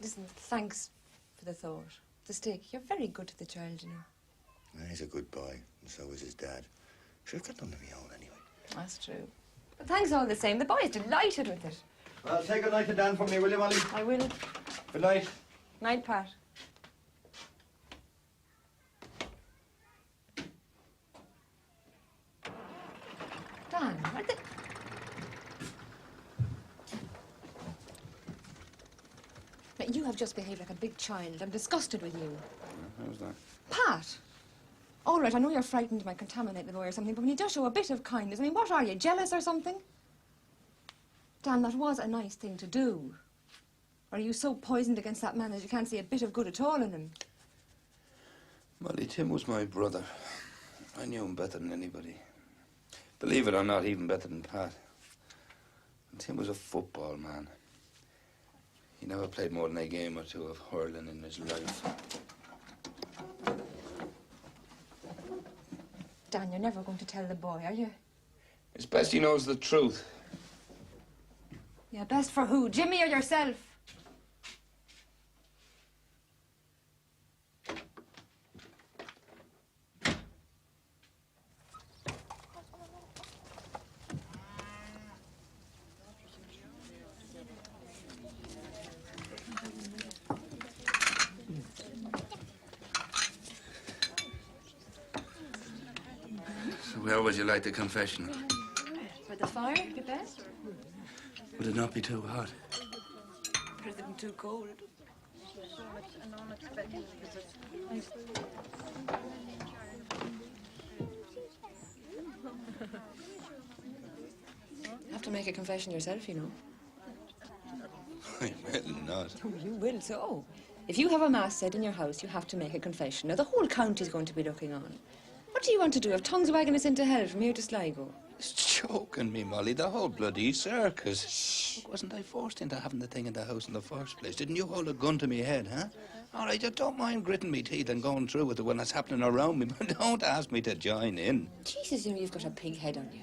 listen, thanks for the thought. The steak. You're very good to the child, you know. He's a good boy, and so is his dad. Sure, I've got none of my own anyway. That's true. But thanks all the same. The boy's delighted with it. Well, say good night to Dan for me, will you, Molly? I will. Good night. Night, Pat. Dan, what the... Now, you have just behaved like a big child. I'm disgusted with you. How's that? Pat! All right, I know you're frightened you might contaminate the boy or something, but when you just show a bit of kindness, I mean, what are you, jealous or something? Dan, that was a nice thing to do. Or are you so poisoned against that man that you can't see a bit of good at all in him? Molly, Tim was my brother. I knew him better than anybody. Believe it or not, even better than Pat. And Tim was a football man. He never played more than a game or two of hurling in his life. Dan, you're never going to tell the boy, are you? It's best he knows the truth. Yeah, best for who? Jimmy or yourself? So where would you like the confession? For the fire, the best? Would it not be too hot? President too cold. You have to make a confession yourself, you know. I will not. Oh, you will, so. If you have a mass said in your house, you have to make a confession. Now, the whole county's going to be looking on. What do you want to do? Have tongues wagging us into hell from here to Sligo? It's joking me, Molly. The whole bloody circus. Shh. Wasn't I forced into having the thing in the house in the first place? Didn't you hold a gun to me head, huh? All right, you don't mind gritting me teeth and going through with it when that's happening around me, but don't ask me to join in. Jesus, you know, you've got a pig head on you.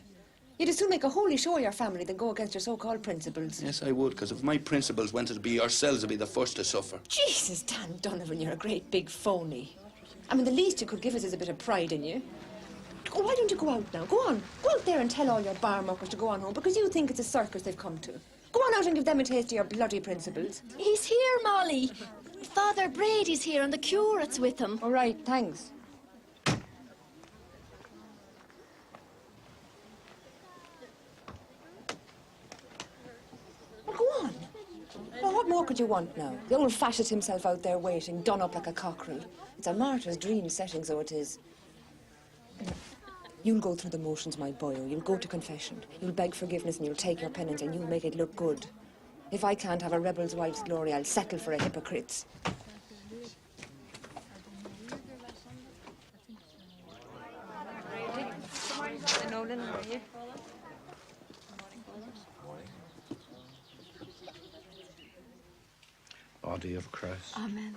You'd as soon make a holy show of your family than go against your so-called principles. Yes, I would, because if my principles went to be yourselves, would be the first to suffer. Jesus, Dan Donovan, you're a great big phony. I mean, the least you could give us is a bit of pride in you. Oh, why don't you go out now? Go on. Go out there and tell all your bar muckers to go on home because you think it's a circus they've come to. Go on out and give them a taste of your bloody principles. He's here, Molly. Father Brady's here and the curate's with him. All right, thanks. Well, go on. Well, what more could you want now? The old fascist himself out there waiting, done up like a cockerel. It's a martyr's dream setting, so it is. You'll go through the motions, my boyo. You'll go to confession. You'll beg forgiveness and you'll take your penance and you'll make it look good. If I can't have a rebel's wife's glory, I'll settle for a hypocrite's. Nolan, how are you? Body of Christ. Amen.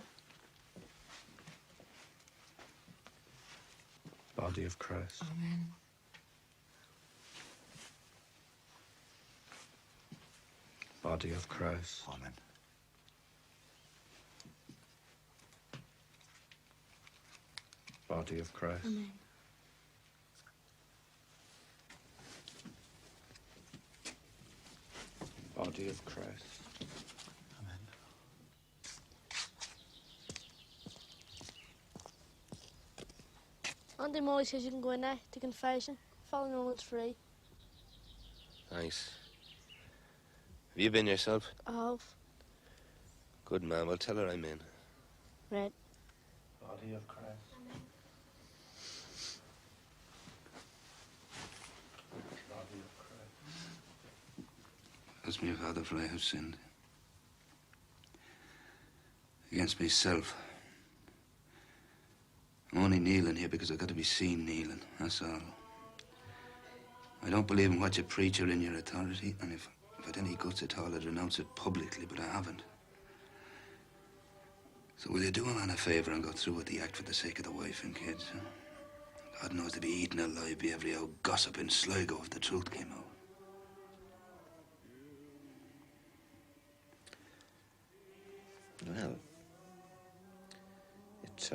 Body of Christ. Amen. Body of Christ. Amen. Body of Christ. Amen. Body of Christ. Auntie Molly says you can go in there to confession. Following on, it's free. Thanks. Have you been yourself? I have. Good, man. Well, tell her I'm in. Right. Body of Christ. Body of Christ. As me, Father, for I have sinned against myself. I'm only kneeling here because I've got to be seen kneeling, that's all. I don't believe in what you preach or in your authority, and if I'd any guts at all, I'd renounce it publicly, but I haven't. So will you do a man a favour and go through with the act for the sake of the wife and kids? Huh? God knows they'd be eaten alive, be every old gossip in Sligo if the truth came out. Well, it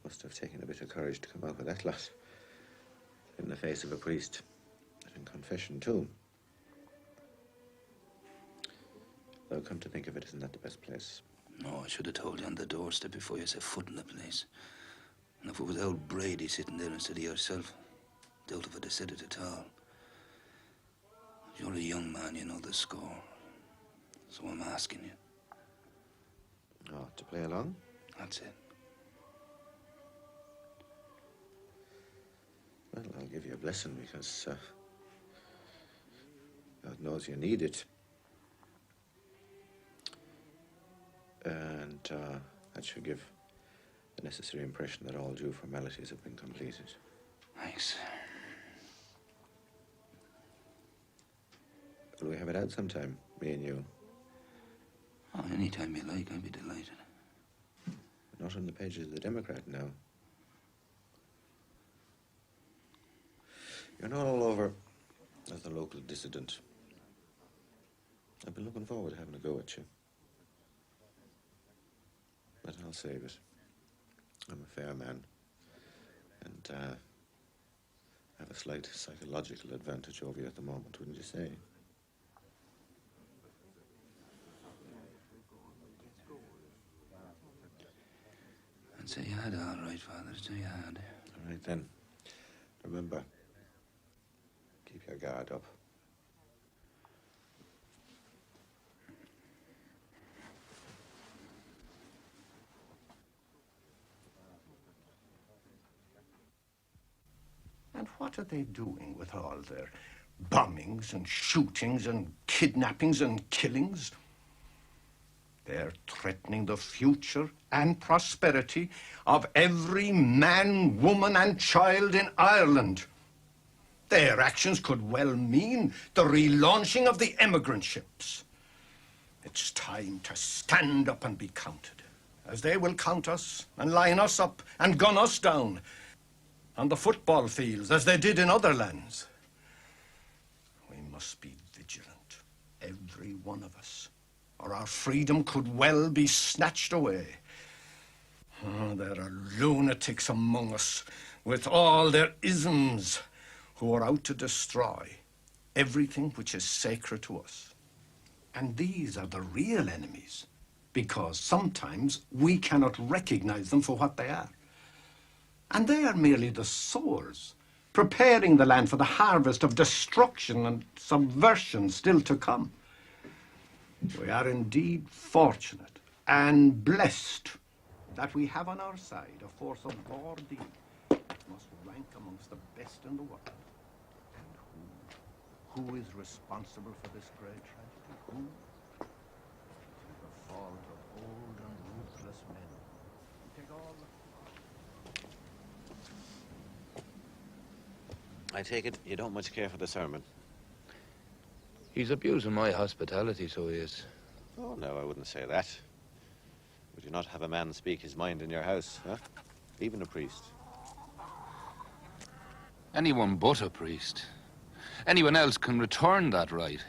must have taken a bit of courage to come out with that lot. In the face of a priest, and in confession too. Though, come to think of it, isn't that the best place? No, I should have told you on the doorstep before you set foot in the place. And if it was old Brady sitting there instead of yourself, doubt if I'd have said it at all. You're a young man, you know the score. So I'm asking you. Oh, to play along? That's it. Well, I'll give you a blessing because God knows you need it. And that should give the necessary impression that all due formalities have been completed. Thanks. Will we have it out sometime, me and you? Oh, any time you like, I'd be delighted. Not on the pages of the Democrat now. You're not all over as the local dissident. I've been looking forward to having a go at you. But I'll save it. I'm a fair man. And have a slight psychological advantage over you at the moment, wouldn't you say? I'd say you had all right, Father. I'd say you had. All right, then. Remember, keep your guard up. And what are they doing with all their bombings and shootings and kidnappings and killings? They're threatening the future and prosperity of every man, woman, and child in Ireland. Their actions could well mean the relaunching of the emigrant ships. It's time to stand up and be counted, as they will count us and line us up and gun us down on the football fields, as they did in other lands. We must be vigilant, every one of us, or our freedom could well be snatched away. Oh, there are lunatics among us with all their isms who are out to destroy everything which is sacred to us. And these are the real enemies, because sometimes we cannot recognize them for what they are. And they are merely the sowers, preparing the land for the harvest of destruction and subversion still to come. We are indeed fortunate and blessed that we have on our side a force of Gardaí that must rank amongst the best in the world. And who is responsible for this great tragedy? Who? It is the fault of old and ruthless men who take all the... I take it you don't much care for the sermon. He's abusing my hospitality, so he is. Oh, no, I wouldn't say that. Would you not have a man speak his mind in your house, huh? Even a priest. Anyone but a priest. Anyone else can return that right.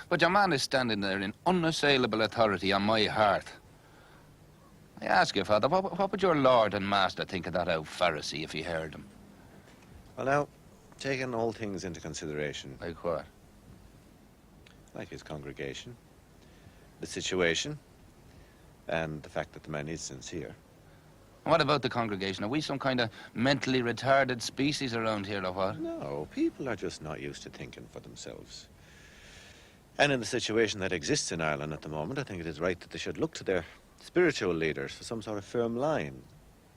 But your man is standing there in unassailable authority on my hearth. I ask you, Father, what would your Lord and Master think of that old Pharisee if he heard him? Well, now, taking all things into consideration. Like what? Like his congregation, the situation, and the fact that the man is sincere. What about the congregation? Are we some kind of mentally retarded species around here, or what? No, people are just not used to thinking for themselves. And in the situation that exists in Ireland at the moment, I think it is right that they should look to their spiritual leaders for some sort of firm line.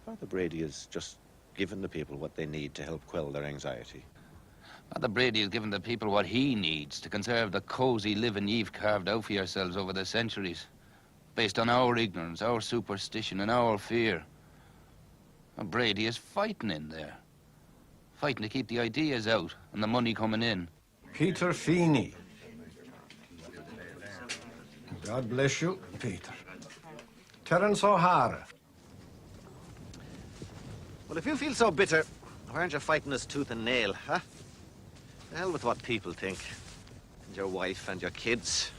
Father Brady is just giving the people what they need to help quell their anxiety. Father Brady has given the people what he needs to conserve the cosy living you've carved out for yourselves over the centuries, based on our ignorance, our superstition, and our fear. And Brady is fighting in there. Fighting to keep the ideas out and the money coming in. Peter Feeney. God bless you, Peter. Terence O'Hara. Well, if you feel so bitter, why aren't you fighting us tooth and nail, huh? The hell with what people think. And your wife and your kids.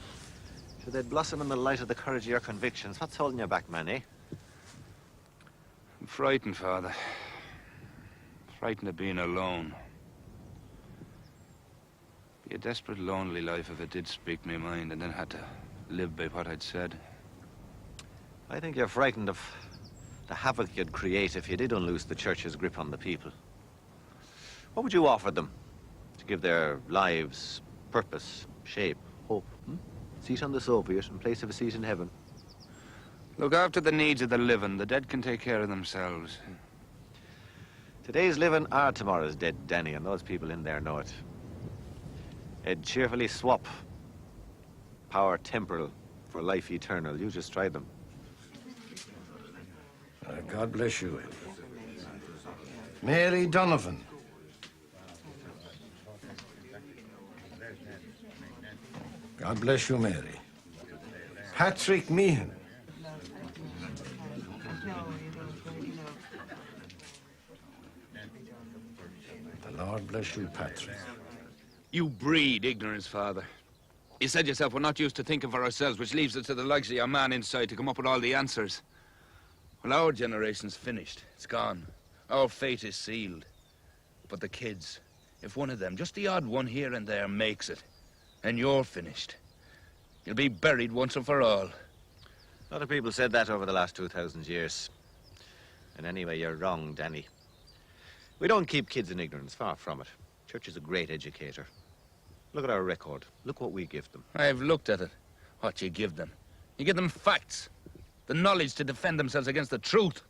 Should they blossom in the light of the courage of your convictions? What's holding you back, man, eh? I'm frightened, Father. Frightened of being alone. Be a desperate, lonely life if it did speak my mind and then had to live by what I'd said. I think you're frightened of the havoc you'd create if you did unloose the church's grip on the people. What would you offer them to give their lives purpose, shape, hope? Seat on the Soviet in place of a seat in heaven. Look after the needs of the living. The dead can take care of themselves. Today's living are tomorrow's dead, Danny, and those people in there know it. They'd cheerfully swap power temporal for life eternal. You just try them. God bless you. Mary Donovan. God bless you, Mary. Patrick Meehan. The Lord bless you, Patrick. You breed ignorance, Father. You said yourself we're not used to thinking for ourselves, which leaves it to the likes of your man inside to come up with all the answers. Well, our generation's finished. It's gone. Our fate is sealed. But the kids, if one of them, just the odd one here and there, makes it, and you're finished, you'll be buried once and for all. A lot of people said that over the last 2,000 years. And anyway, you're wrong, Danny. We don't keep kids in ignorance, far from it. Church is a great educator. Look at our record. Look what we give them. I've looked at it. What you give them. You give them facts. The knowledge to defend themselves against the truth.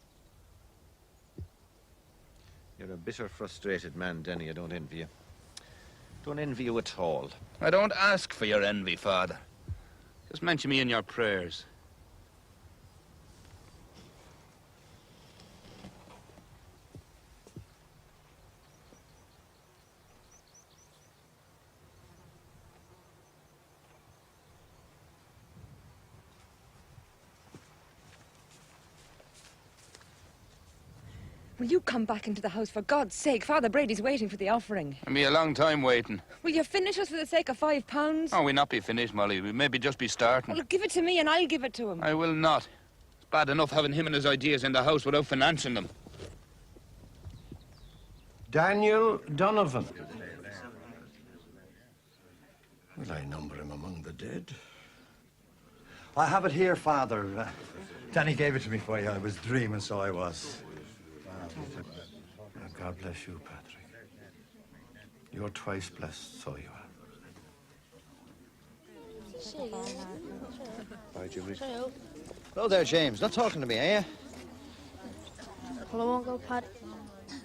You're a bitter, frustrated man, Denny. I don't envy you. Don't envy you at all. I don't ask for your envy, Father. Just mention me in your prayers. Will you come back into the house, for God's sake? Father Brady's waiting for the offering. It'll be a long time waiting. Will you finish us for the sake of £5? Oh, we'll not be finished, Molly. We maybe just be starting. Well, give it to me and I'll give it to him. I will not. It's bad enough having him and his ideas in the house without financing them. Daniel Donovan. Will I number him among the dead? I have it here, Father. Danny gave it to me for you. I was dreaming, so I was. God bless you, Patrick. You're twice blessed, so you are. Bye, Jimmy. Hello there, James. Not talking to me, are you? Well, I won't go, Pat.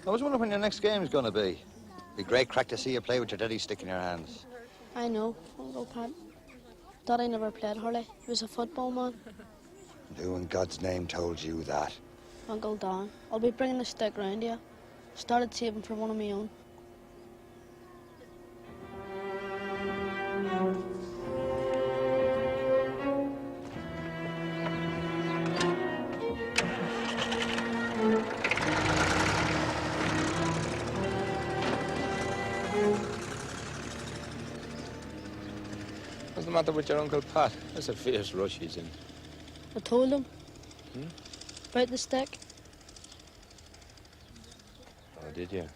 I was wondering when your next game's going to be. Be great crack to see you play with your daddy stick in your hands. I know. Won't go, Pat. Daddy never played hurley. He was a football man. Who in God's name told you that? Uncle Don. I'll be bringing the stick round here. Started saving for one of my own. What's the matter with your Uncle Pat? That's a fierce rush he's in. I told him. About the stick. Oh, did you?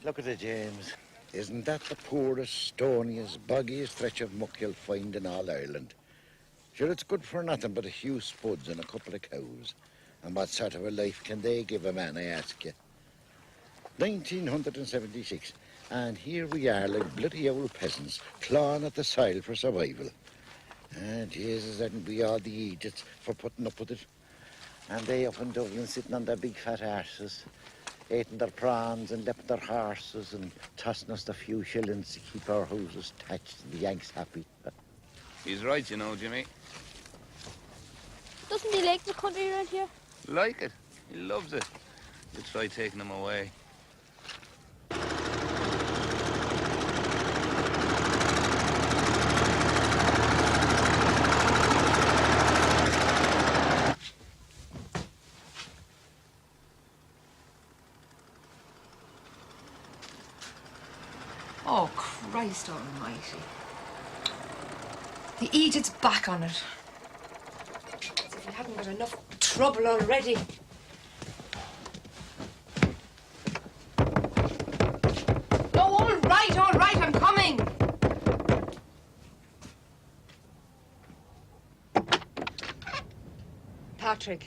Look at it, James. Isn't that the poorest, stoniest, boggiest stretch of muck you'll find in all Ireland? Sure, it's good for nothing but a few spuds and a couple of cows. And what sort of a life can they give a man, I ask you? 1976, and here we are like bloody old peasants, clawing at the soil for survival. And Jesus, that'd be all the idiots for putting up with it. And they up in Dublin sitting on their big fat arses, eating their prawns and lipping their horses and tossing us the few shillings to keep our houses thatched and the Yanks happy. He's right, you know, Jimmy. Doesn't he like the country around here? Like it. He loves it. You try taking him away. Oh, Christ almighty. The Egypt's back on it. As if we hadn't got enough trouble already. Oh, all right, I'm coming. Patrick,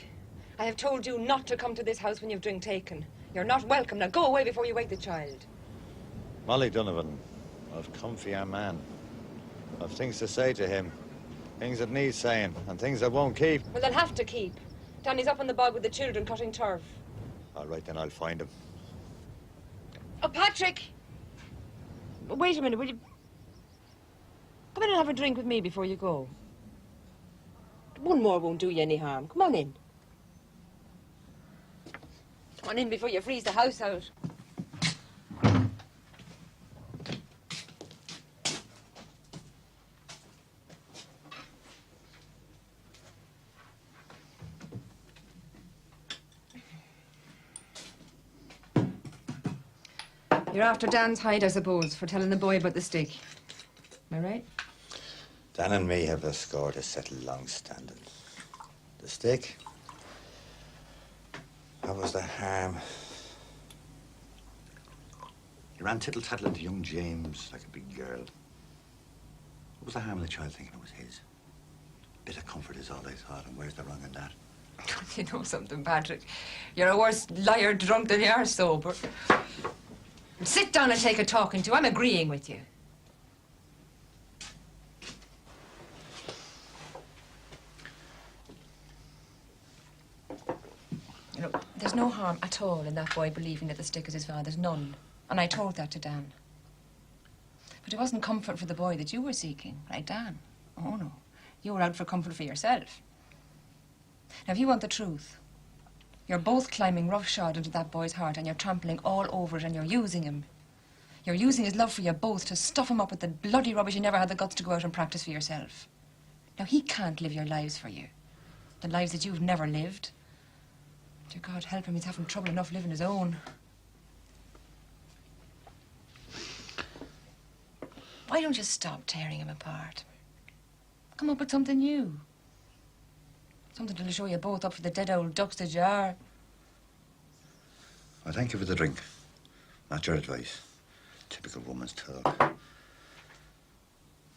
I have told you not to come to this house when you've drink taken. You're not welcome. Now go away before you wake the child. Molly Donovan, I've come for your man. I've things to say to him. Things that need saying, and things that won't keep. Well, they'll have to keep. Danny's up on the bog with the children cutting turf. All right, then I'll find him. Oh, Patrick! Wait a minute, will you... Come in and have a drink with me before you go. One more won't do you any harm. Come on in. Come on in before you freeze the house out. You're after Dan's hide, I suppose, for telling the boy about the stick. Am I right? Dan and me have a score to settle long-standing. The stick? What was the harm? He ran tittle-tattling to young James like a big girl. What was the harm of the child thinking it was his? Bit of comfort is all I thought, and where's the wrong in that? You know something, Patrick? You're a worse liar drunk than you are sober. Sit down and take a talking to. I'm agreeing with you. You know, there's no harm at all in that boy believing that the stick is his father's. None. And I told that to Dan. But it wasn't comfort for the boy that you were seeking, right, Dan? Oh, no. You were out for comfort for yourself. Now, if you want the truth, you're both climbing roughshod into that boy's heart and you're trampling all over it and you're using him. You're using his love for you both to stuff him up with the bloody rubbish you never had the guts to go out and practice for yourself. Now, he can't live your lives for you. The lives that you've never lived. Dear God, help him, he's having trouble enough living his own. Why don't you stop tearing him apart? Come up with something new. Something that'll show you both up for the dead old ducks that you are. I thank you for the drink. Not your advice. Typical woman's talk.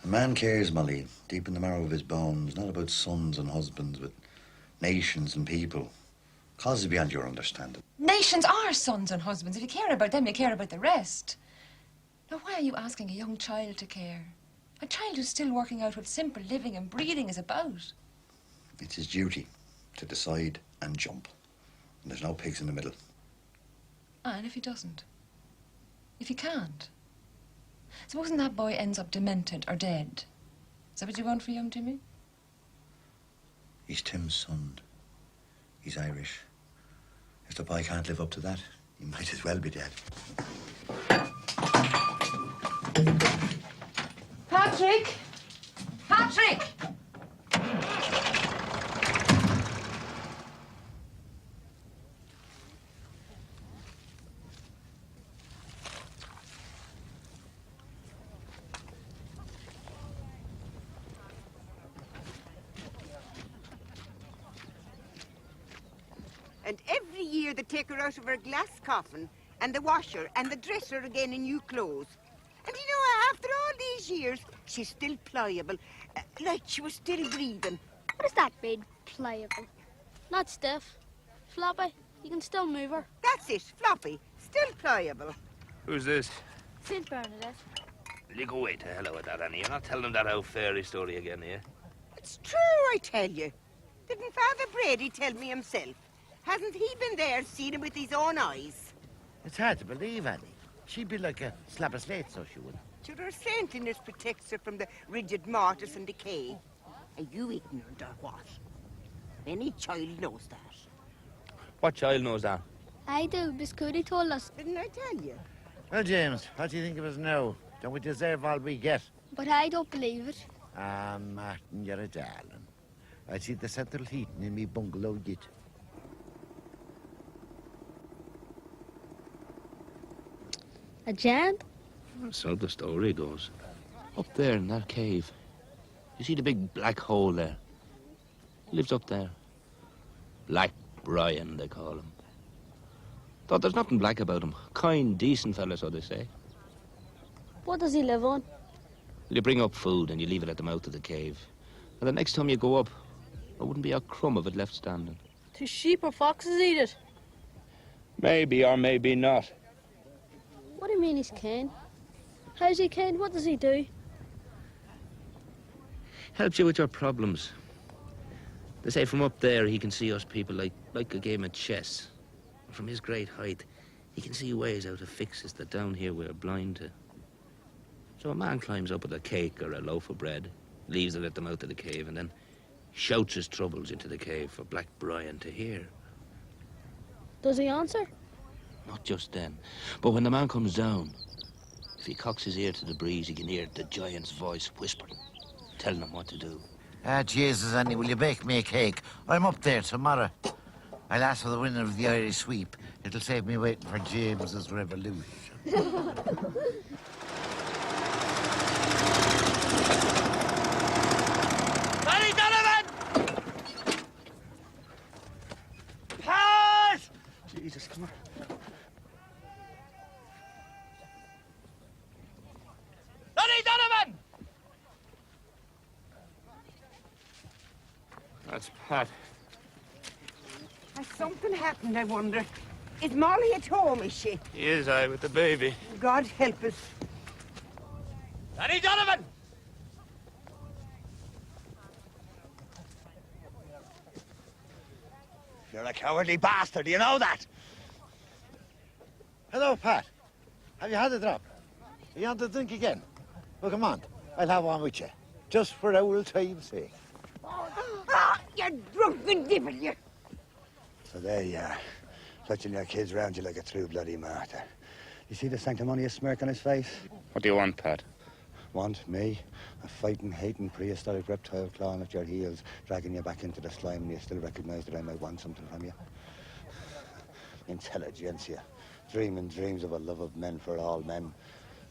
A man cares, Molly, deep in the marrow of his bones, not about sons and husbands, but nations and people. Causes beyond your understanding. Nations are sons and husbands. If you care about them, you care about the rest. Now, why are you asking a young child to care? A child who's still working out what simple living and breathing is about. It's his duty to decide and jump. And there's no pigs in the middle. And if he doesn't? If he can't? Supposing that boy ends up demented or dead. Is that what you want for young Timmy? He's Tim's son. He's Irish. If the boy can't live up to that, he might as well be dead. Patrick! Patrick! And every year they take her out of her glass coffin and the washer and the dresser again in new clothes. And you know, after all these years, she's still pliable, like she was still breathing. What does that mean, pliable? Not stiff. Floppy. You can still move her. That's it, floppy. Still pliable. Who's this? St. Bernadette. Will you go away to hell with that, Annie? You're not telling them that old fairy story again, are you? It's true, I tell you. Didn't Father Brady tell me himself? Hasn't he been there, seen him with his own eyes? It's hard to believe, Annie. She'd be like a slab of slate, so she would. Sure, her saintliness protects her from the rigid mortars and decay. Are you ignorant or what? Any child knows that. What child knows that? I do. Miss Cody told us. Didn't I tell you? Well, James, what do you think of us now? Don't we deserve all we get? But I don't believe it. Ah, Martin, you're a darling. I see the central heating in me bungalow yet. A jam? So the story goes. Up there in that cave. You see the big black hole there? He lives up there. Black Brian, they call him. Thought there's nothing black about him. Kind, decent fella, so they say. What does he live on? You bring up food and you leave it at the mouth of the cave. And the next time you go up, there wouldn't be a crumb of it left standing. Do sheep or foxes eat it? Maybe or maybe not. What do you mean he's Cain? How's he Cain? What does he do? Helps you with your problems. They say from up there he can see us people like a game of chess. From his great height, he can see ways out of fixes that down here we're blind to. So a man climbs up with a cake or a loaf of bread, leaves it at the mouth of the cave, and then shouts his troubles into the cave for Black Brian to hear. Does he answer? Not just then, but when the man comes down, if he cocks his ear to the breeze, he can hear the giant's voice whispering, telling him what to do. Ah, Jesus, Annie, will you bake me a cake? I'm up there tomorrow. I'll ask for the winner of the Irish sweep. It'll save me waiting for James's revolution. Danny Donovan! Pass! Jesus, come on. Danny Donovan! That's Pat. Has something happened, I wonder? Is Molly at home, is she? He is, with the baby. God help us. Danny Donovan! You're a cowardly bastard, you know that? Hello, Pat. Have you had a drop? Are you on to drink again? Well, come on. I'll have one with you. Just for old time's sake. Ah, you drunken devil, you. So there you are, clutching your kids round you like a true bloody martyr. You see the sanctimonious smirk on his face? What do you want, Pat? Want me? A fighting, hating, prehistoric reptile clawing at your heels, dragging you back into the slime, and you still recognise that I might want something from you? Intelligentsia, dreaming dreams of a love of men for all men.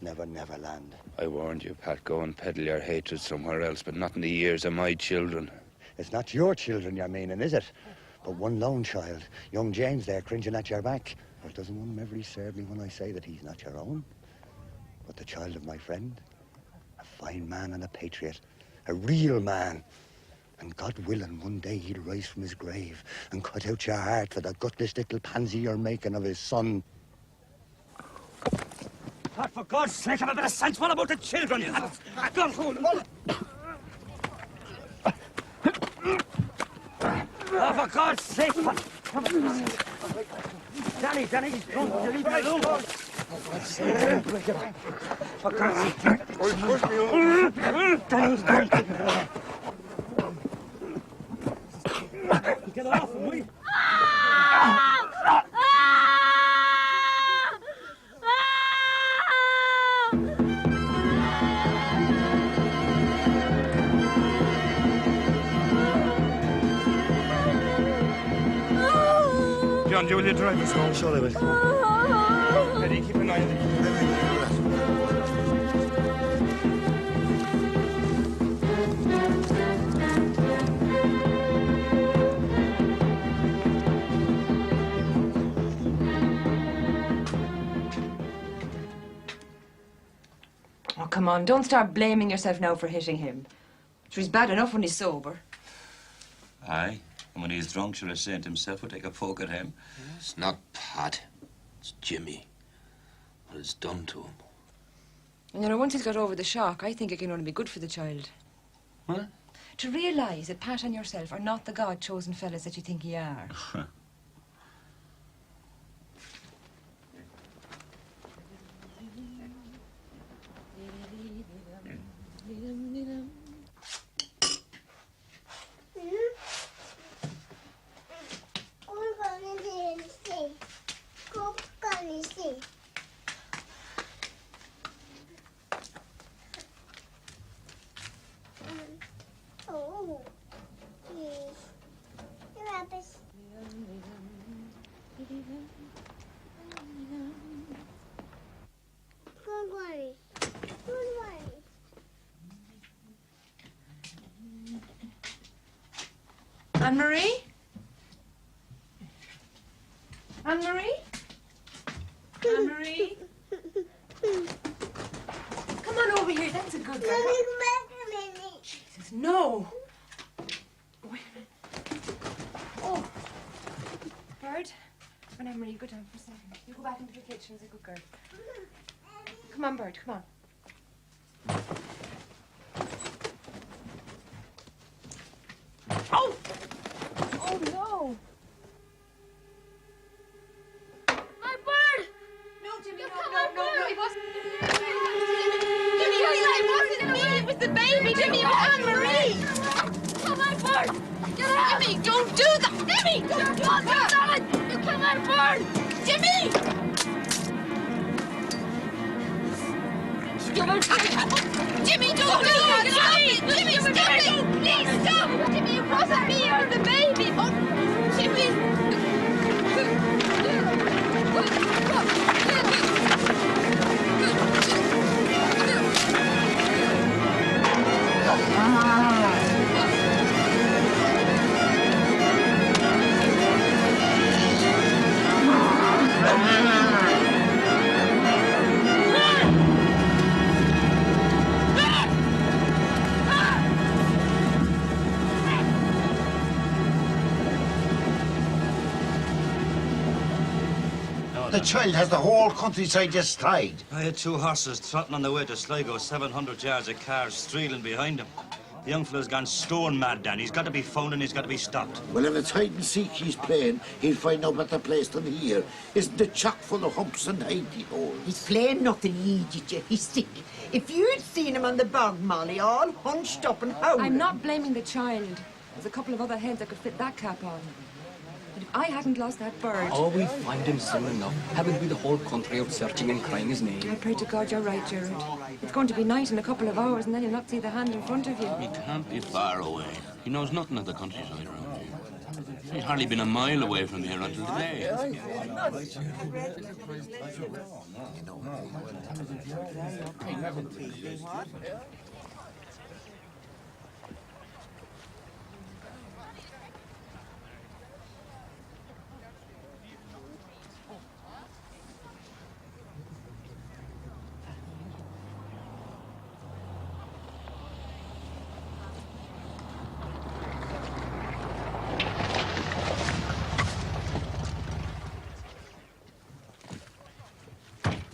Never, never land. I warned you, Pat, go and peddle your hatred somewhere else, but not in the ears of my children. It's not your children you're meaning, is it? But one lone child, young James there, cringing at your back. Or doesn't one memory serve me when I say that he's not your own, but the child of my friend? A fine man and a patriot, a real man. And God willing, one day he'll rise from his grave and cut out your heart for the gutless little pansy you're making of his son. Pat, for God's sake, have a bit of sense. What about the children? You have a gun hold. Oh, for God's sake, Pat. Danny, he's drunk. Will you leave me alone? For God's sake. Push me over. Danny's drunk. Get off him, will you? John, will you drive us home? Sure I will. Eddie, keep an eye on it. Oh, come on, don't start blaming yourself now for hitting him. Sure, he's bad enough when he's sober. Aye, and when he's drunk, sure as Saint himself would take a poke at him. It's not Pat. It's Jimmy. What it's done to him. And you know, once he's got over the shock, I think it can only be good for the child. What? To realise that Pat and yourself are not the God-chosen fellas that you think you are. Anne-Marie? Anne-Marie? Anne-Marie? Come on over here. That's a good girl. Jesus, no. Wait a minute. Oh. Bird. And Anne-Marie, you go down for a second. You go back into the kitchen as a good girl. Come on, Bird. Come on. Oh! Oh, no. My bird! No, Jimmy, You no, come no, on, no, bird. no, it wasn't. Jimmy, it wasn't me. It was the baby. Jimmy, it was Anne-Marie. Come on, bird. Get out. Jimmy, don't do that. Jimmy, don't do that. You come on, bird. Jimmy! Jimmy, don't do that. Jimmy, stop it. Please stop. Jimmy, it wasn't me or the baby. Oh, Jimmy. The child has the whole countryside just tied. I had 2 horses trotting on the way to Sligo, 700 yards of cars streeling behind him. The young fella's gone stone mad, Dan. He's got to be found and he's got to be stopped. Well, if it's hide and seek he's playing, he'll find no better place than here. Isn't it chock full of humps and hidey holes? He's playing nothing, he idiot, you. He's sick. If you'd seen him on the bog, Molly, all hunched up and howling. I'm not blaming the child. There's a couple of other heads that could fit that cap on. But if I hadn't lost that bird... Oh, we'll find him soon enough. Haven't we the whole country out searching and crying his name? I pray to God you're right, Gerard. It's going to be night in a couple of hours, and then you'll not see the hand in front of you. He can't be far away. He knows nothing of the countryside around here. He's hardly been a mile away from here until today.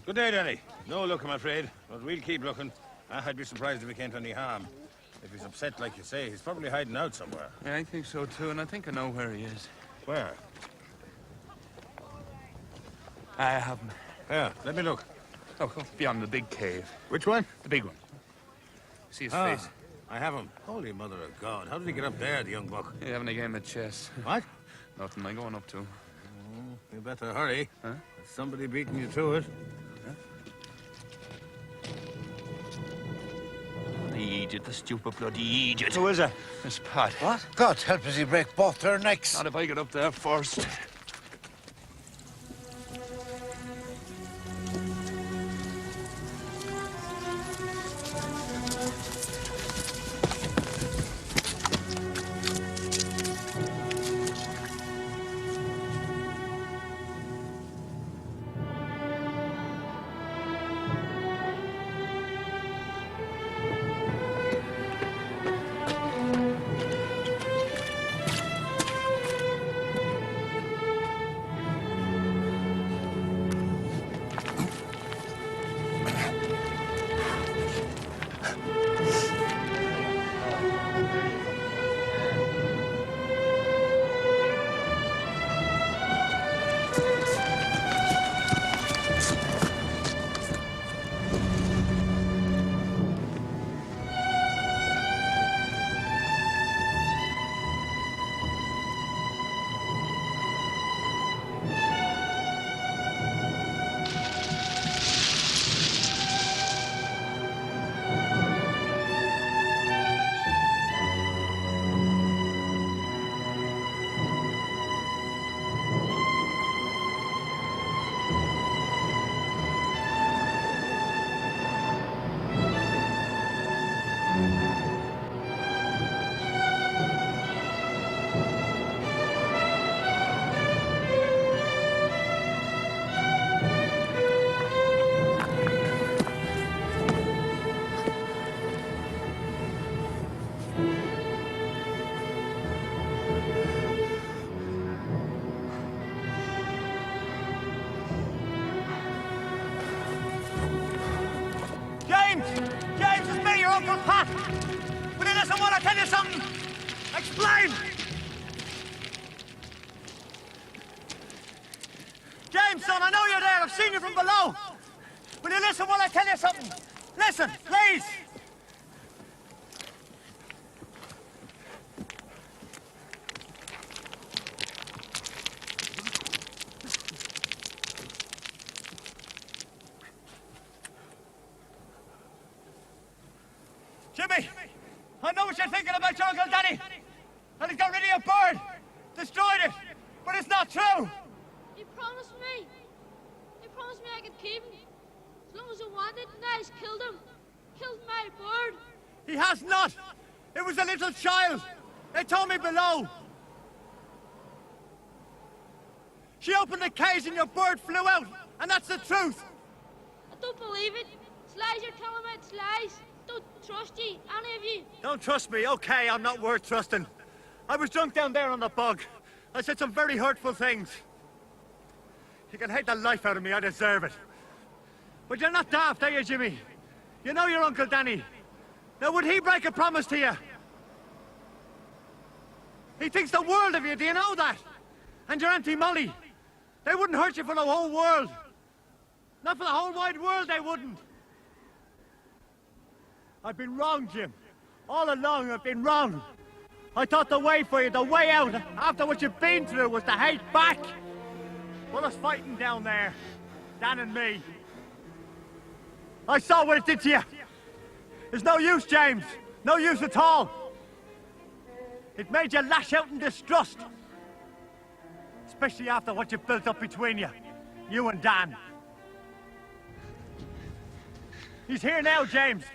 Good day, Danny. No luck, I'm afraid, but we'll keep looking. I'd be surprised if he came to any harm. If he's upset like you say, he's probably hiding out somewhere. Yeah, I think so too, and I think I know where he is. Where? I have him. Yeah, let me look. Oh, beyond the big cave. Which one? The big one. See his Ah, face? I have him. Holy mother of God. How did he get up there, the young buck? He's having a game of chess. What? Nothing I'm going up to. You better hurry. Huh? There's somebody beating you to it. The idiot, the stupid bloody idiot. Who is it? Miss Pat. What? God help us, he break both their necks. Not if I get up there first. Uncle Pat! Will you listen while I tell you something? Explain! James, son, I know you're there. I've seen you from below. Will you listen while I tell you something? Listen, please! Jimmy, I know what you're thinking about your Uncle Danny. And he's got rid of your bird. Destroyed it. But it's not true. He promised me. He promised me I could keep him. As long as I wanted, and now he's killed him. Killed my bird. He has not. It was a little child. They told me below. She opened the cage and your bird flew out. And that's the truth. I don't believe it. It's lies you're telling me. It's lies. Don't trust you, any of you. Don't trust me. Okay, I'm not worth trusting. I was drunk down there on the bog. I said some very hurtful things. You can hate the life out of me. I deserve it. But you're not daft, are you, Jimmy? You know your Uncle Danny. Now, would he break a promise to you? He thinks the world of you, do you know that? And your Auntie Molly. They wouldn't hurt you for the whole world. Not for the whole wide world, they wouldn't. I've been wrong, Jim. All along, I've been wrong. I thought the way for you, the way out, after what you've been through, was to hate back. Well, us fighting down there, Dan and me. I saw what it did to you. There's no use, James. No use at all. It made you lash out in distrust. Especially after what you've built up between you. You and Dan. He's here now, James.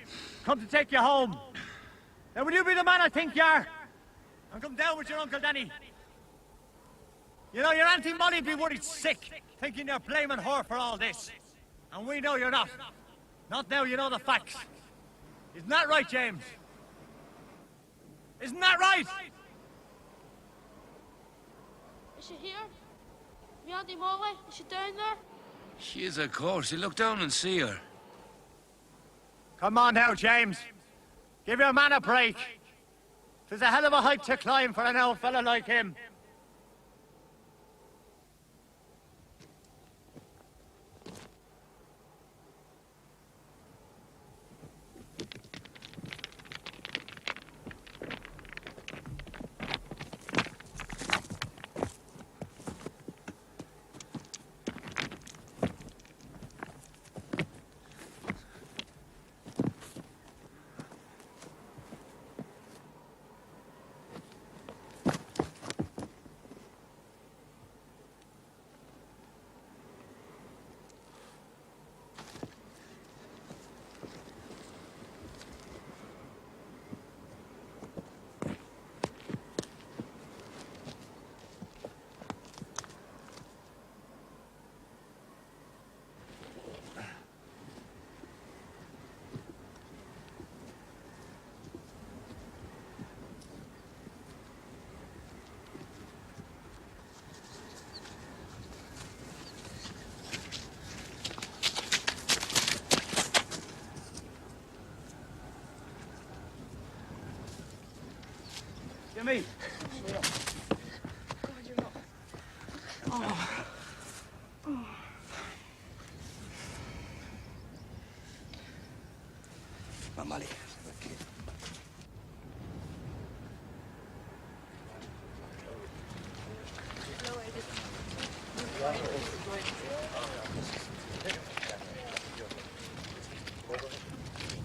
Come to take you home. Now, will you be the man I think you are? And come down with your Uncle Danny. You know, your Auntie Molly'd be worried sick, thinking you're blaming her for all this. And we know you're not. Not now you know the facts. Isn't that right, James? Isn't that right? Is she here? Me Auntie Molly? Is she down there? She is, of course. You look down and see her. Come on now, James. Give your man a break. There's a hell of a height to climb for an old fella like him. Jimmy! Oh. Oh. Come on, Molly.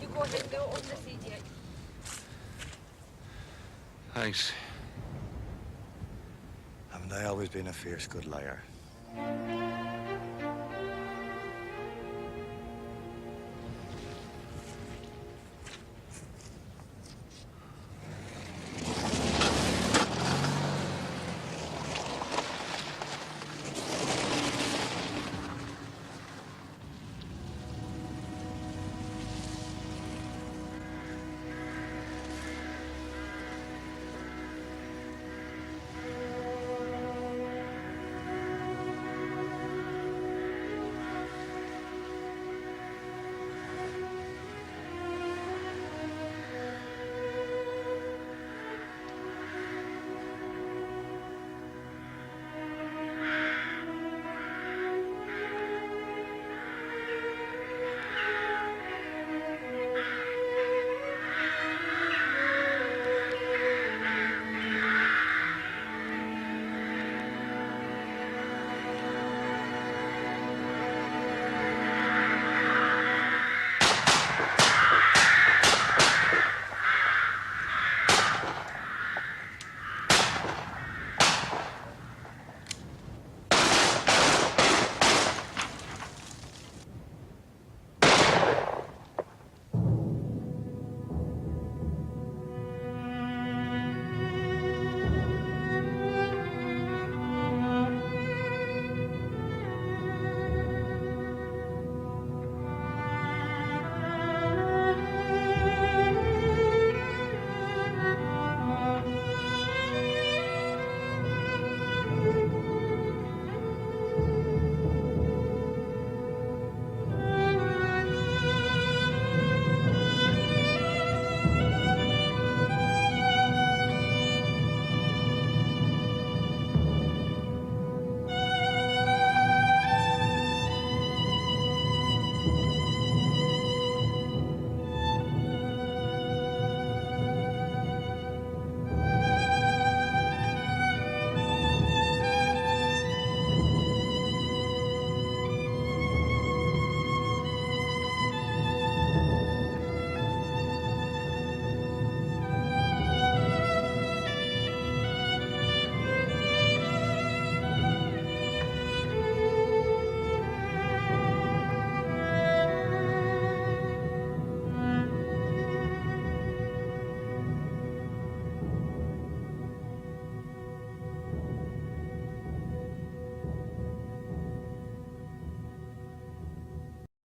You go ahead and go on the seat yet. Thanks. Haven't I always been a fierce good liar?